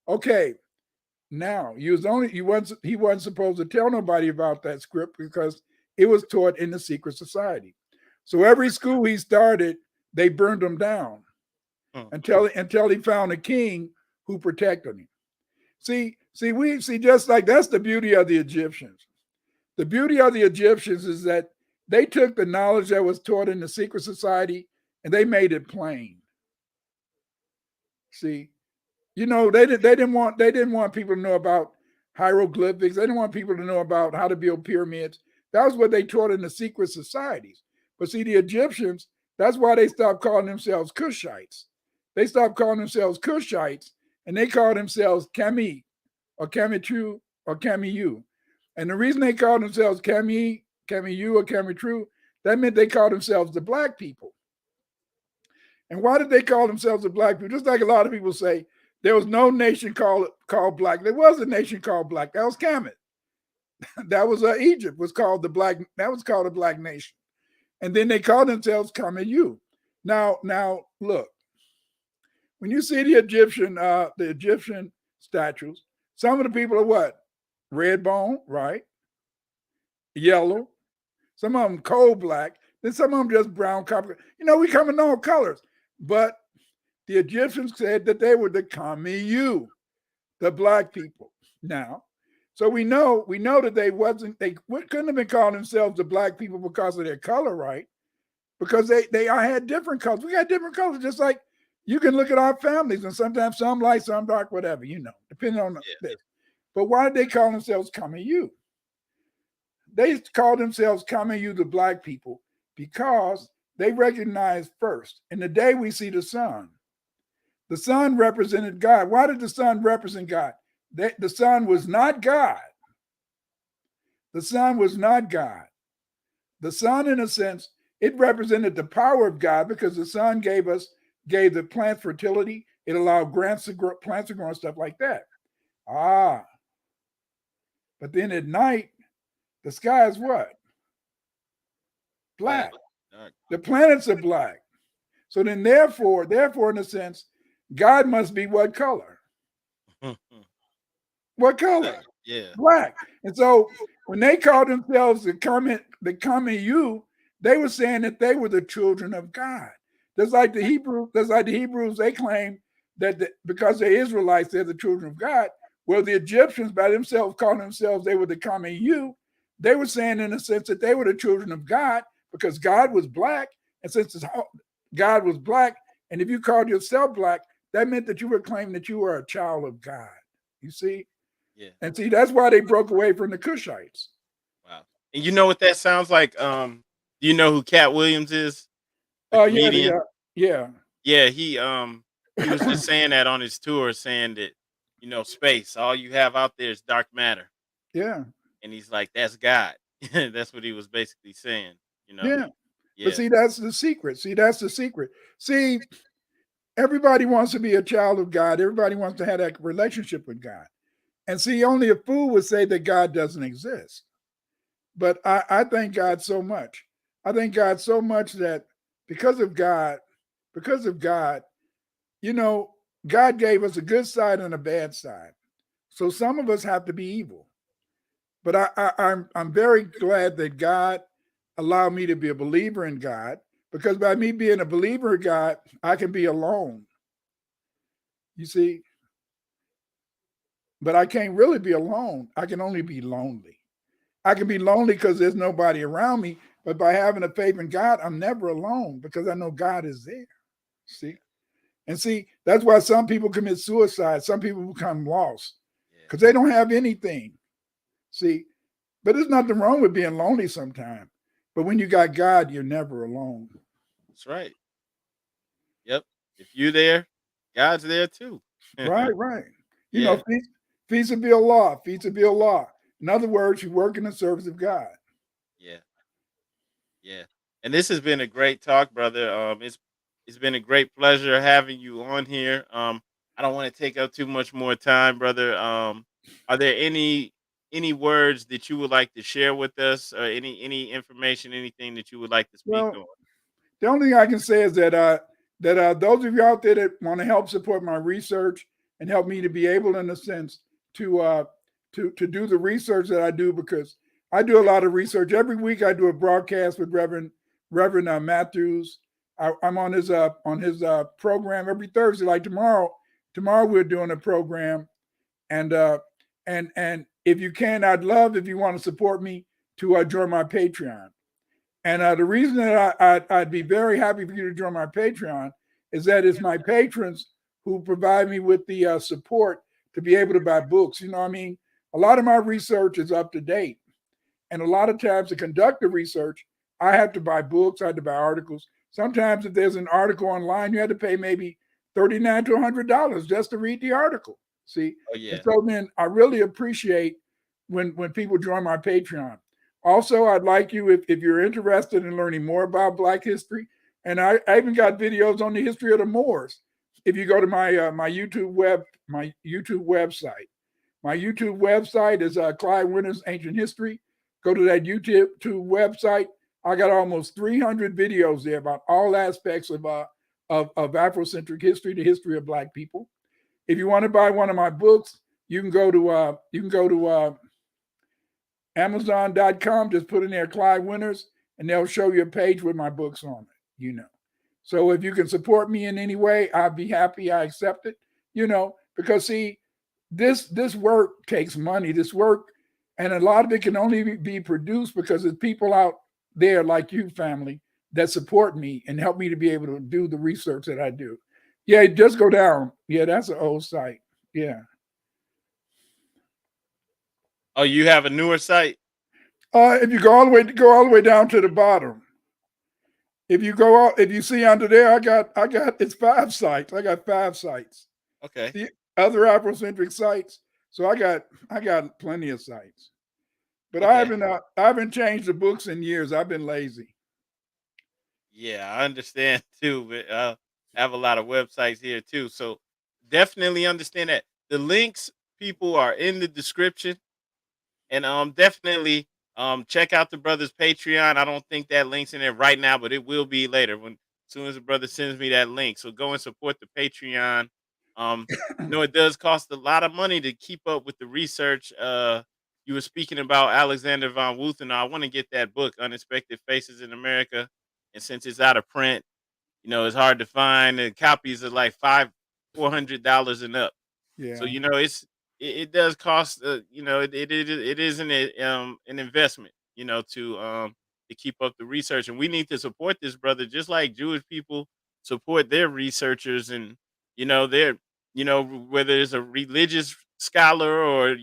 Okay, now he wasn't supposed to tell nobody about that script because it was taught in the secret society. So every school he started, they burned him down until he found a king who protected him. See, just like that's the beauty of the Egyptians. The beauty of the Egyptians is that they took the knowledge that was taught in the secret society and they made it plain. See, they didn't want people to know about hieroglyphics. They didn't want people to know about how to build pyramids. That was what they taught in the secret societies. But see, the Egyptians, that's why they stopped calling themselves Cushites. They stopped calling themselves Cushites and they called themselves Kami or Kamitru or Kamiyu. And the reason they called themselves Kamiyu or Kamitru, that meant they called themselves the black people. And why did they call themselves the black people? Just like a lot of people say, there was no nation called black. There was a nation called black. That was Kemet. That was Egypt. Was called the black. That was called a black nation. And then they called themselves Kamiyu. Now look. When you see the Egyptian statues, some of the people are what? Red bone, right? Yellow. Some of them coal black. Then some of them just brown copper. We come in all colors. But the Egyptians said that they were the Kamiyu, the black people. Now, so we know that they couldn't have been calling themselves the black people because of their color, right? Because they had different colors. We got different colors, just like you can look at our families, and sometimes some light, some dark, whatever, depending on this. But why did they call themselves Kamiyu? They called themselves Kamiyu, the black people, because they recognized first, in the day we see the sun represented God. Why did the sun represent God? The sun was not God. The sun was not God. The sun, in a sense, it represented the power of God because the sun gave the plant fertility. It allowed plants to grow and stuff like that. But then at night, the sky is what? Black. The planets are black. So then therefore, in a sense, God must be what color? What color? Yeah. Black. And so when they called themselves the Kamiyu, they were saying that they were the children of God. Just like the Hebrews, they claim that because they're Israelites, they're the children of God. Well, the Egyptians by themselves calling themselves they were the Kamiyu, they were saying in a sense that they were the children of God because God was black. And since God was black, and if you called yourself black, that meant that you were claiming that you were a child of God. You see? Yeah. And see, that's why they broke away from the Cushites. Wow. And you know what that sounds like? Do you know who Cat Williams is? Oh, Comedian? yeah. Yeah, he was just saying that on his tour, saying that, space, all you have out there is dark matter. Yeah. And he's like, that's God. That's what he was basically saying, Yeah. Yeah. But see, that's the secret. See, everybody wants to be a child of God. Everybody wants to have that relationship with God. And see, only a fool would say that God doesn't exist. But I thank God so much. I thank God so much that because of God, God gave us a good side and a bad side. So some of us have to be evil. But I'm very glad that God allowed me to be a believer in God, because by me being a believer in God, I can be alone. You see, but I can't really be alone. I can only be lonely. I can be lonely because there's nobody around me, but by having a faith in God, I'm never alone because I know God is there. See? And see, that's why some people commit suicide. Some people become lost Yeah. because they don't have anything. See, but there's nothing wrong with being lonely sometimes. But when you got God, you're never alone. That's right. Yep. If you there, God's there too. Right, right. You know, Yeah. feasible law, feasible law. In other words, you work in the service of God. Yeah. Yeah. And this has been a great talk, brother. It's been a great pleasure having you on here. I don't want to take up too much more time, brother. Are there any words that you would like to share with us, or any information, anything that you would like to speak Well, on? the only thing I can say is that those of you out there that want to help support my research and help me to be able, in a sense, to to do the research that I do, because I do a lot of research every week. I do a broadcast with Reverend Matthews. I'm on his program every Thursday. Like tomorrow we're doing a program, and and if you can, I'd love if you want to support me to join my Patreon. And the reason that I'd be very happy for you to join my Patreon is that it's my patrons who provide me with the support to be able to buy books. You know what I mean? A lot of my research is up to date. And a lot of times to conduct the research, I have to buy books, I have to buy articles. Sometimes if there's an article online, you have to pay maybe $39 to $100 just to read the article. See? Oh And yeah. so then I really appreciate when people join my Patreon. Also, I'd like you, if you're interested in learning more about Black history, and I even got videos on the history of the Moors. If you go to my YouTube website, my YouTube website is Clyde Winter's Ancient History. Go to that YouTube website. I got almost 300 videos there about all aspects of Afrocentric history, the history of Black people. If you want to buy one of my books, you can go to Amazon.com. Just put in there Clyde Winters, and they'll show you a page with my books on it. So if you can support me in any way, I'd be happy. I accept it. Because see, this work takes money. This work, and a lot of it can only be produced because there's people out there like you, family, that support me and help me to be able to do the research that I do. Yeah, just go down. Yeah, that's an old site. Yeah. Oh, you have a newer site? If you go all the way down to the bottom. If you see under there, I got it's 5 sites. I got 5 sites. Okay. The other Afrocentric sites. So I got plenty of sites. But Okay. I haven't changed the books in years. I've been lazy. Yeah, I understand too. But I have a lot of websites here too, so definitely understand that the links, people, are in the description. And definitely check out the brother's Patreon. I don't think that link's in there right now, but it will be later when as soon as the brother sends me that link. So go and support the Patreon. It does cost a lot of money to keep up with the research. You were speaking about Alexander von Wuthenau. I want to get that book, Unexpected Faces in America. And since it's out of print, it's hard to find. The copies are like $400 and up. So Yeah. it does cost. It is an investment. To keep up the research, and we need to support this brother, just like Jewish people support their researchers, and their whether it's a religious scholar or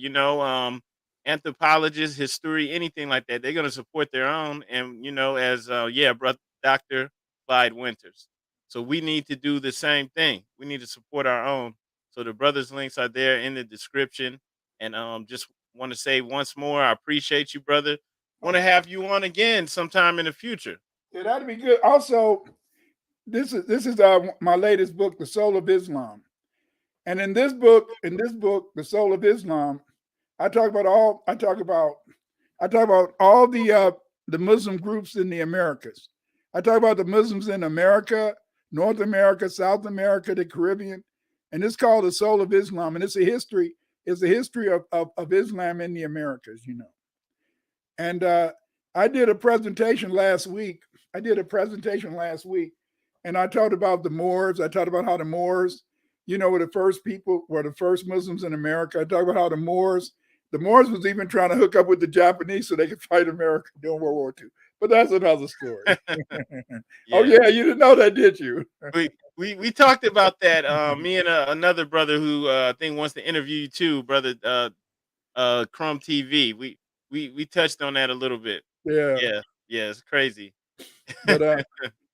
anthropologist, history, anything like that, they're gonna support their own, and as brother Doctor Clyde Winters. So we need to do the same thing. We need to support our own. So the brothers' links are there in the description. And just want to say once more, I appreciate you, brother. Want to have you on again sometime in the future. Yeah, that'd be good. Also, this is my latest book, The Soul of Islam. And in this book, The Soul of Islam, I talk about all the Muslim groups in the Americas. I talk about the Muslims in America, North America, South America, the Caribbean, and it's called The Soul of Islam, and it's a history. It's the history of Islam in the Americas. And I did a presentation last week. And I talked about the Moors. I talked about how the Moors, you know, were the first people, were the first Muslims in America. I talk about how the Moors was even trying to hook up with the Japanese so they could fight America during World War II. But that's another story. Oh Yeah. yeah, you didn't know that, did you? We talked about that. Me and another brother who I think wants to interview you too, brother. Chrome TV. We touched on that a little bit. Yeah, Yeah, yeah, it's crazy. but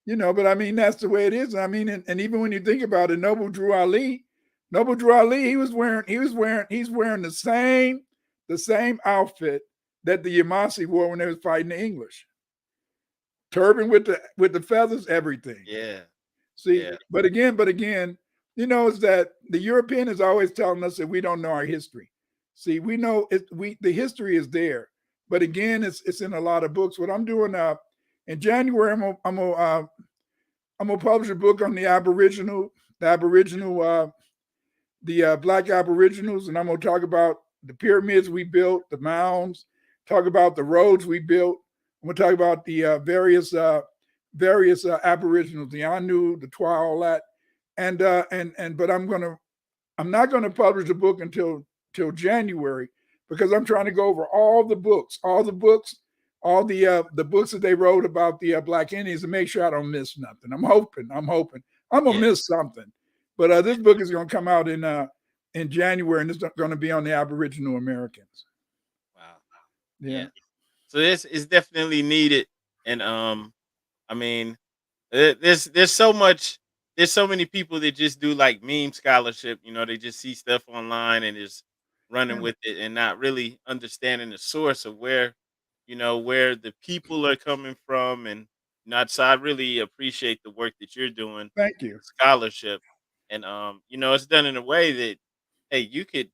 you know, but I mean that's the way it is. I mean, and even when you think about it, Noble Drew Ali, he's wearing the same outfit that the Yamasi wore when they was fighting the English. Turban with the feathers, everything. Yeah, See, yeah, but again, you know, is that the European is always telling us that we don't know our history. See, we know it. The history is there, but again, it's in a lot of books. What I'm doing in January, I'm gonna publish a book on the Aboriginal, the Black Aboriginals, and I'm gonna talk about the pyramids we built, the mounds, talk about the roads we built. I'm gonna talk about the various Aboriginals, the Anu, the Twa, all that, and but I'm not gonna publish the book until till January because I'm trying to go over all the books that they wrote about the Black Indians and make sure I don't miss nothing. I'm hoping I'm gonna yeah. miss something, but this book is gonna come out in January, and it's going to be on the Aboriginal Americans. Wow. Yeah, Yeah. So this is definitely needed, and I mean, there's so much. There's so many people that just do like meme scholarship. You know, they just see stuff online and just running yeah. with it and not really understanding the source of where, where the people are coming from. And not so I really appreciate the work that you're doing, Thank you. scholarship, and it's done in a way that, hey, you could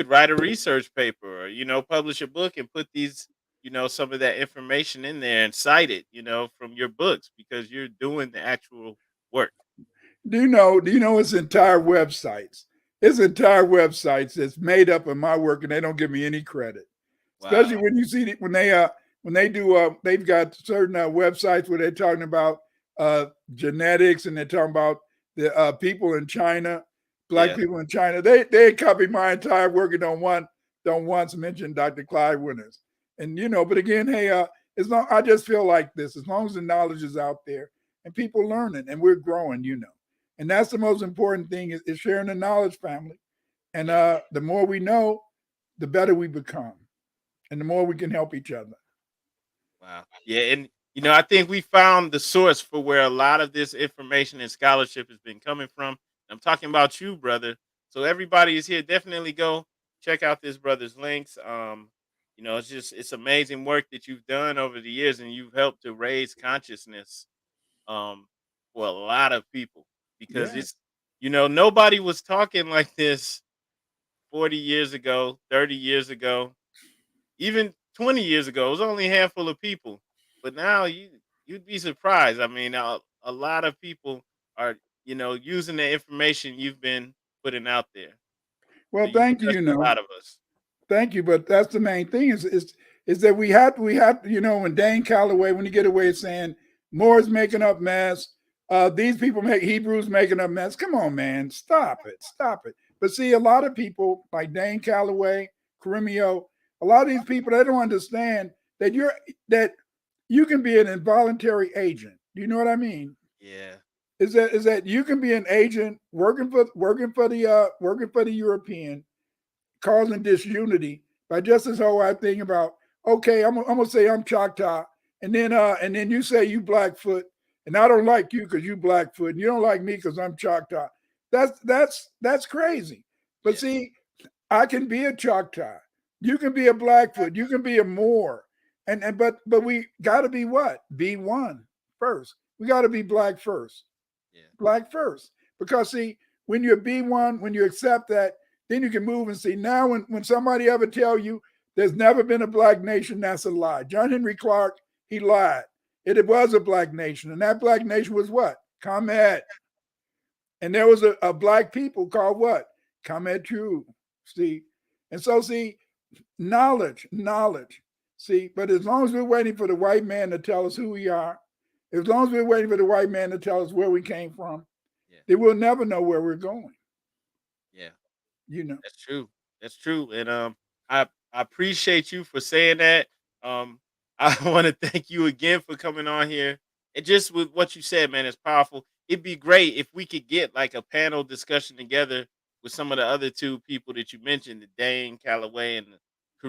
write a research paper or publish a book and put these some of that information in there and cite it from your books because you're doing the actual work. Do you know its entire websites? Its entire websites is made up of my work, and they don't give me any credit. Especially Wow. when you see when they do they've got certain websites where they're talking about genetics and they're talking about the people in China, black Yeah. people in China. They copy my entire work and don't once mention Dr. Clyde Winters. And you know, but again, hey, as long I just feel like this, as long as the knowledge is out there and people learning and we're growing, you know. And that's the most important thing is sharing the knowledge, family. And Yeah. the more we know, the better we become and the more we can help each other. Wow. Yeah, and I think we found the source for where a lot of this information and scholarship has been coming from. I'm talking about you, brother. So everybody is here. Definitely go check out this brother's links. It's amazing work that you've done over the years, and you've helped to raise consciousness um for a lot of people because Yeah. it's nobody was talking like this 40 years ago, 30 years ago, even 20 years ago. It was only a handful of people, but now you'd be surprised. I mean, a lot of people are using the information you've been putting out there. So Well, you've thank you. touched You a know, lot of us. thank you. But that's the main thing is that we have you know when Dane Calloway when you get away saying Moore's making up mess, these people make Hebrews making up mess. Come on, man, stop it. But see, a lot of people like Dane Calloway, Carimio, a lot of these people they don't understand that you can be an involuntary agent. Do you know what I mean? Yeah. Is that you can be an agent working for the European causing disunity by just this whole thing about okay, I'm gonna say I'm Choctaw, and then you say you Blackfoot, and I don't like you because you Blackfoot, and you don't like me because I'm Choctaw. That's crazy. But Yeah. see, I can be a Choctaw. You can be a Blackfoot. You can be a Moor, and but we got to be what? Be one first. We got to be black first, Yeah. black first. Because see, when you're B1, when you accept that, then you can move and see. Now, when somebody ever tell you there's never been a black nation, that's a lie. John Henry Clark, he lied. It was a black nation, and that black nation was what? Comet. And there was a black people called what? Comet True. See, and so see, knowledge. See, but as long as we're waiting for the white man to tell us who we are, as long as we're waiting for the white man to tell us where we came from, Yeah. then we'll never know where we're going. You know. That's true. That's true. And I appreciate you for saying that. I want to thank you again for coming on here. And just with what you said, man, it's powerful. It'd be great if we could get like a panel discussion together with some of the other two people that you mentioned, the Dane Calloway and the Uh,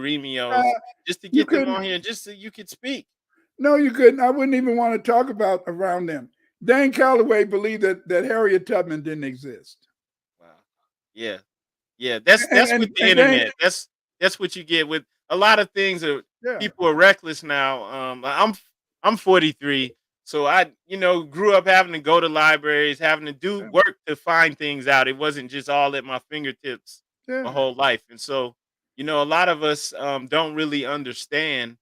Karemios, just to you get them couldn't. on here, just so you could speak. No, you couldn't. I wouldn't even want to talk about around them. Dan Calloway believed that Harriet Tubman didn't exist, Wow. Yeah. Yeah, that's with the and Dan, internet. That's what you get with a lot of things. yeah, People are reckless now. I'm 43, so I grew up having to go to libraries, having to do yeah, work to find things out. It wasn't just all at my fingertips my yeah, whole life, and so a lot of us don't really understand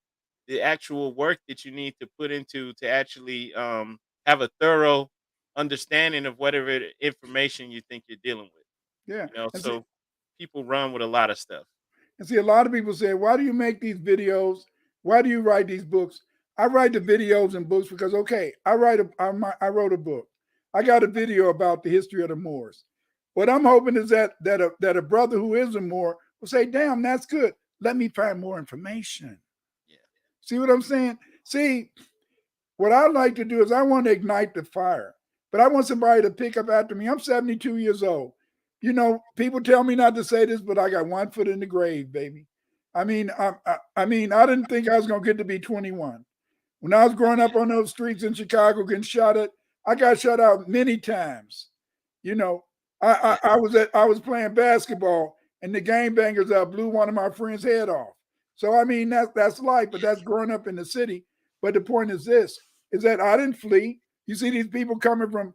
the actual work that you need to put into to actually have a thorough understanding of whatever information you think you're dealing with. yeah. And see, So people run with a lot of stuff. a lot of people say, "Why do you make these videos? Why do you write these books?" I write the videos and books because, okay, I wrote a book. I got a video about the history of the Moors. What I'm hoping is that a brother who is a Moor will say, "Damn, that's good. Let me find more information." Yeah, See what I'm saying? See, what I like to do is I want to ignite the fire, but I want somebody to pick up after me. I'm 72 years old. You know, people tell me not to say this, but I got one foot in the grave, baby. I didn't think I was gonna get to be 21. When I was growing up on those streets in Chicago, getting shot at, I got shot out many times. You know, yeah, I was playing basketball and the game bangers blew one of my friends' head off. So I mean that's life, but yeah. that's growing up in the city. But the point is this: is that I didn't flee. You see these people coming from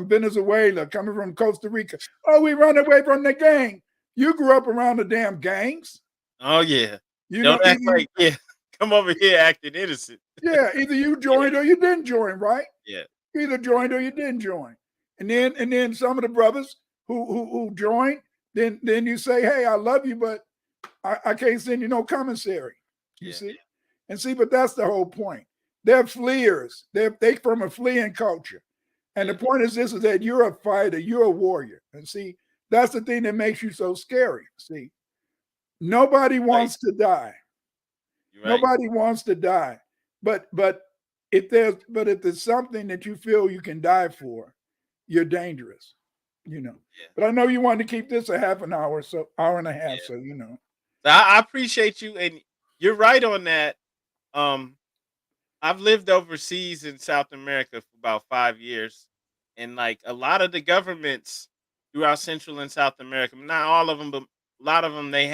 Venezuela, coming from Costa Rica. Oh, we run away from the gang. You grew up around the damn gangs. Oh yeah. You know, Don't act like Come over here acting innocent. either you Yeah, joined or you didn't join, right? yeah, You either joined or you didn't join. And then some of the brothers who joined, then you say, hey, I love you, but I can't send you no commissary. You yeah, see? And see, but that's the whole point. They're fleers. They from a fleeing culture. And the yeah. point is this is that you're a fighter, you're a warrior. And see, that's the thing that makes you so scary. See, nobody Right. wants to die. You're right. Nobody wants to die. But if there's something that you feel you can die for, you're dangerous. You know. Yeah, But I know you wanted to keep this a half an hour, so hour and a half. yeah. So you know. So I appreciate you, and you're right on that. Um, I've lived overseas in South America for about 5 years, and like a lot of the governments throughout Central and South America, not all of them, but a lot of them, they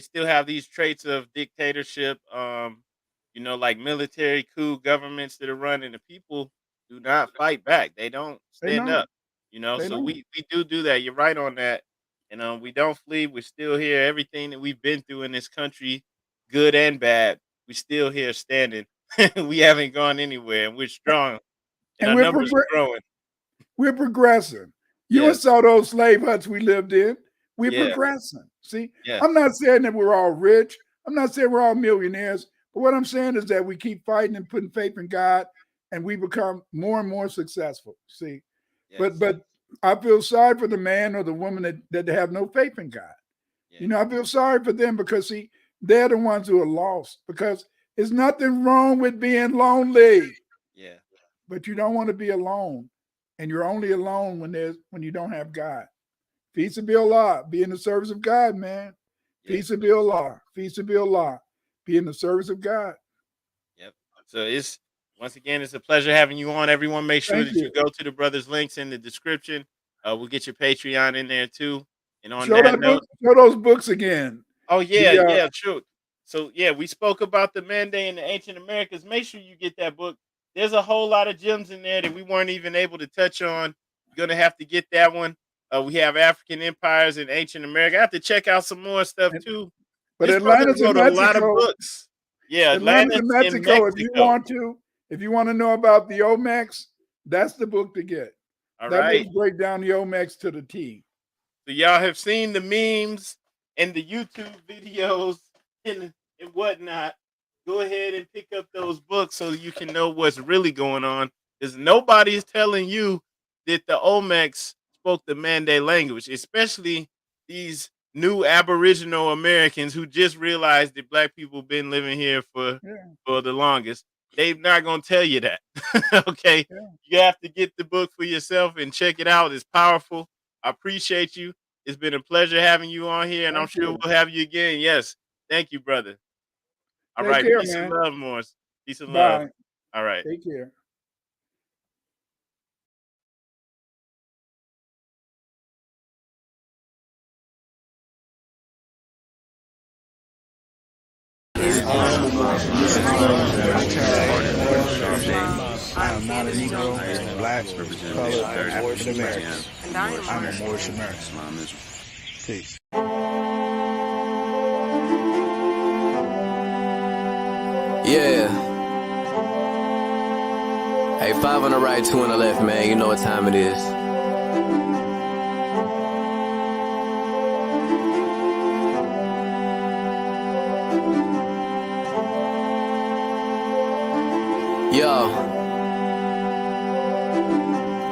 still have these traits of dictatorship. Like military coup governments that are running, the people do not fight back. They don't They stand don't. up. They So don't. we do that. You're right on that, and we don't flee. We're still here. Everything that we've been through in this country, good and bad, we still here standing. We haven't gone anywhere, and we're strong, and And our numbers are growing. we're progressing. You and Yes, saw those slave huts we lived in. We're yeah, progressing. See, I'm yes, not saying that we're all rich. I'm not saying we're all millionaires. But what I'm saying is that we keep fighting and putting faith in God, and we become more and more successful. See, but yes, but I feel sorry for the man or the woman that have no faith in God. yeah, You know, I feel sorry for them because see, they're the ones who are lost. Because there's nothing wrong with being lonely, yeah, but you don't want to be alone, and you're only alone when you don't have God. Peace and be Allah. Be in the service of God, man. yeah. Peace and be Allah. Peace and be Allah. Be in the service of God. Yep. So it's once again, it's a pleasure having you on. Everyone, make sure Thank that you you. go to the brothers' links in the description. We'll get your Patreon in there too. And on Show that that note, book. Show those books again. oh yeah, The yeah, true. So yeah, we spoke about the Mande and the ancient Americas. Make sure you get that book. There's a whole lot of gems in there that we weren't even able to touch on. You're gonna have to get that one. We have African empires in ancient America. I have to check out some more stuff too. but This brother Atlantis and wrote a lot of Mexico. books. Yeah, Atlantis Atlantis and in Mexico. Mexico. If you want to know about the Olmecs, that's the book to get. All That right. book break down the Olmecs to the T. So y'all have seen the memes and the YouTube videos and whatnot. Go ahead and pick up those books so you can know what's really going on. Because nobody is telling you that the Olmecs spoke the Mande language, especially these new Aboriginal Americans who just realized that Black people been living here Yeah. for the longest. They're not gonna tell you that. Okay, Yeah. you have to get the book for yourself and check it out. It's powerful. I appreciate you. It's been a pleasure having you on here, and I'm Thank sure you. we'll have you again. Yes, thank you, brother. All Take right, care, peace and man. love, Morris. Peace and love. Bye. All right. Take care. I'm not a Negro, Black, colored, African American. I'm a Moorish American. Peace. Yeah. Hey, 5 on the right, 2 on the left, man. You know what time it is. Yo.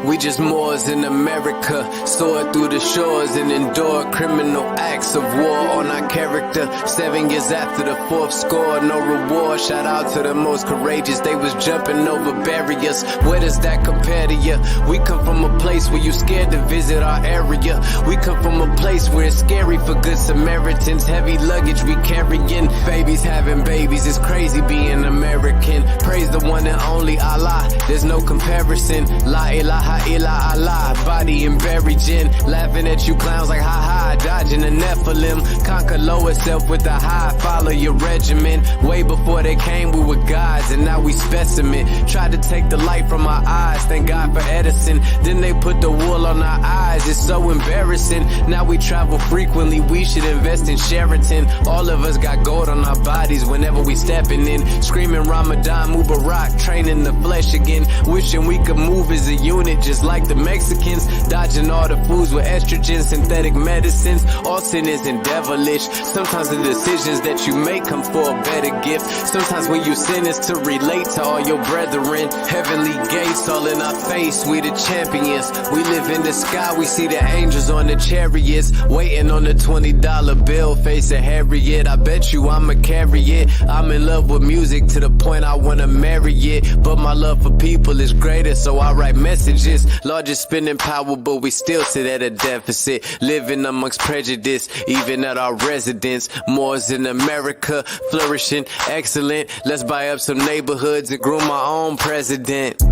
We just Moors in America, soared through the shores and endured criminal acts of war on our character. 7 years after the 4th score, no reward. Shout out to the most courageous, they was jumping over barriers. Where does that compare to you? We come from a place where you scared to visit our area. We come from a place where it's scary for good Samaritans. Heavy luggage we carrying, babies having babies. It's crazy being American. Praise the one and only Allah, there's no comparison. La ilaha illa Allah, body and buried gin. Laughing at you clowns like ha-ha, dodging the Nephilim. Conquer lower self with the high, follow your regimen. Way before they came we were gods and now we specimen. Tried to take the light from our eyes, thank God for Edison. Then they put the wool on our eyes, it's so embarrassing. Now we travel frequently, we should invest in Sheraton. All of us got gold on our bodies whenever we stepping in. Screaming Ramadan, Mubarak, training the flesh again. Wishing we could move as a unit just like the Mexicans. Dodging all the foods with estrogen, synthetic medicines. All sin isn't devilish. Sometimes the decisions that you make come for a better gift. Sometimes when you sin is to relate to all your brethren. Heavenly gates all in our face, we the champions. We live in the sky, we see the angels on the chariots. Waiting on the $20 bill, facing Harriet. I bet you I'ma carry it. I'm in love with music to the point I wanna marry it. But my love for people is greater, so I write messages. Largest spending power, but we still sit at a deficit. Living amongst prejudice, even at our residence. Moors in America, flourishing, excellent. Let's buy up some neighborhoods and groom our own president.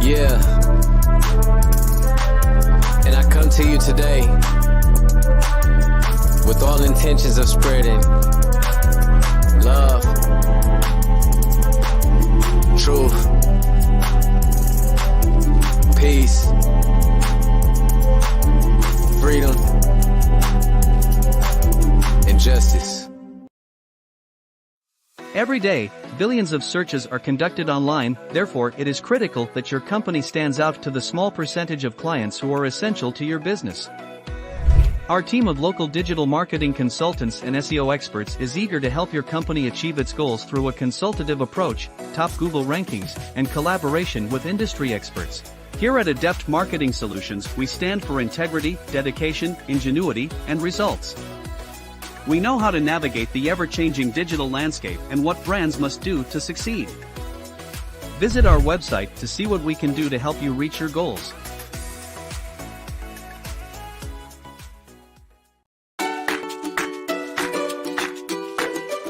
Yeah. And I come to you today with all intentions of spreading love, truth, peace, freedom, and justice. Every day, billions of searches are conducted online, therefore it is critical that your company stands out to the small percentage of clients who are essential to your business. Our team of local digital marketing consultants and SEO experts is eager to help your company achieve its goals through a consultative approach, top Google rankings, and collaboration with industry experts. Here at Adept Marketing Solutions, we stand for integrity, dedication, ingenuity, and results. We know how to navigate the ever-changing digital landscape and what brands must do to succeed. Visit our website to see what we can do to help you reach your goals.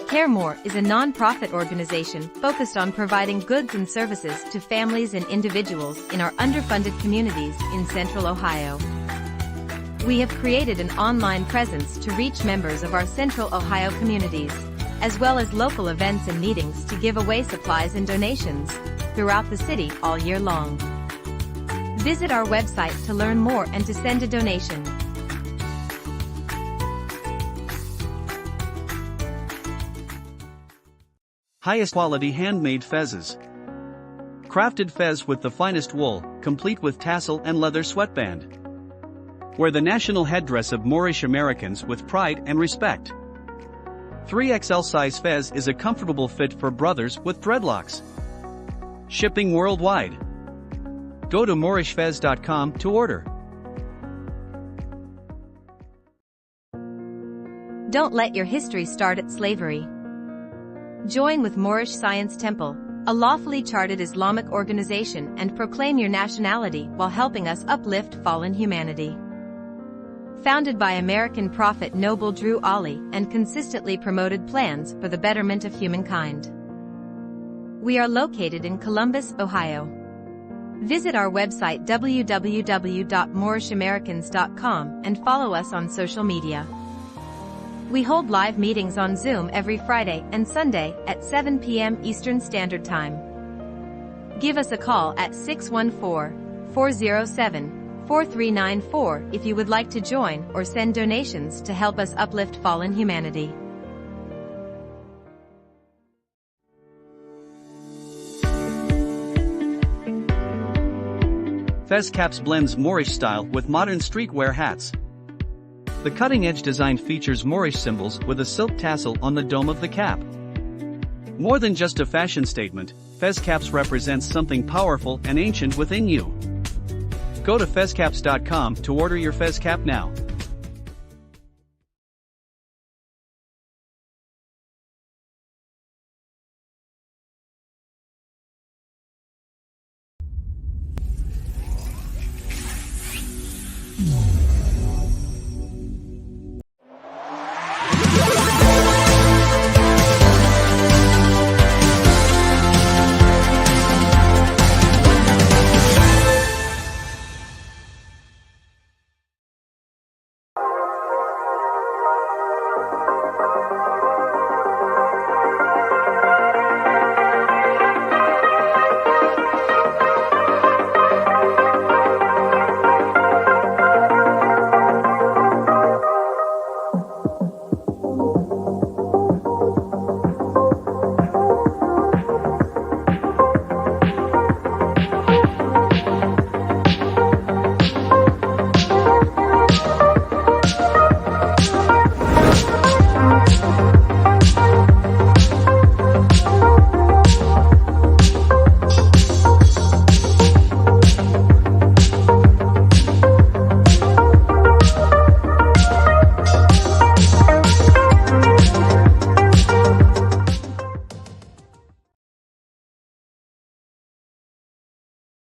Care More is a non-profit organization focused on providing goods and services to families and individuals in our underfunded communities in Central Ohio. We have created an online presence to reach members of our Central Ohio communities, as well as local events and meetings to give away supplies and donations throughout the city all year long. Visit our website to learn more and to send a donation. Highest quality handmade fezzes. Crafted fez with the finest wool, complete with tassel and leather sweatband. Wear the national headdress of Moorish Americans with pride and respect. 3XL size fez is a comfortable fit for brothers with dreadlocks. Shipping worldwide. Go to moorishfez.com to order. Don't let your history start at slavery. Join with Moorish Science Temple, a lawfully chartered Islamic organization, and proclaim your nationality while helping us uplift fallen humanity. Founded by American prophet Noble Drew Ali and consistently promoted plans for the betterment of humankind. We are located in Columbus, Ohio. Visit our website www.moorishamericans.com and follow us on social media. We hold live meetings on Zoom every Friday and Sunday at 7 p.m. Eastern Standard Time. Give us a call at 614-407-4394 if you would like to join or send donations to help us uplift fallen humanity. Fez Caps blends Moorish style with modern streetwear hats. The cutting-edge design features Moorish symbols with a silk tassel on the dome of the cap. More than just a fashion statement, Fez Caps represents something powerful and ancient within you. Go to fezcaps.com to order your Fez Cap now.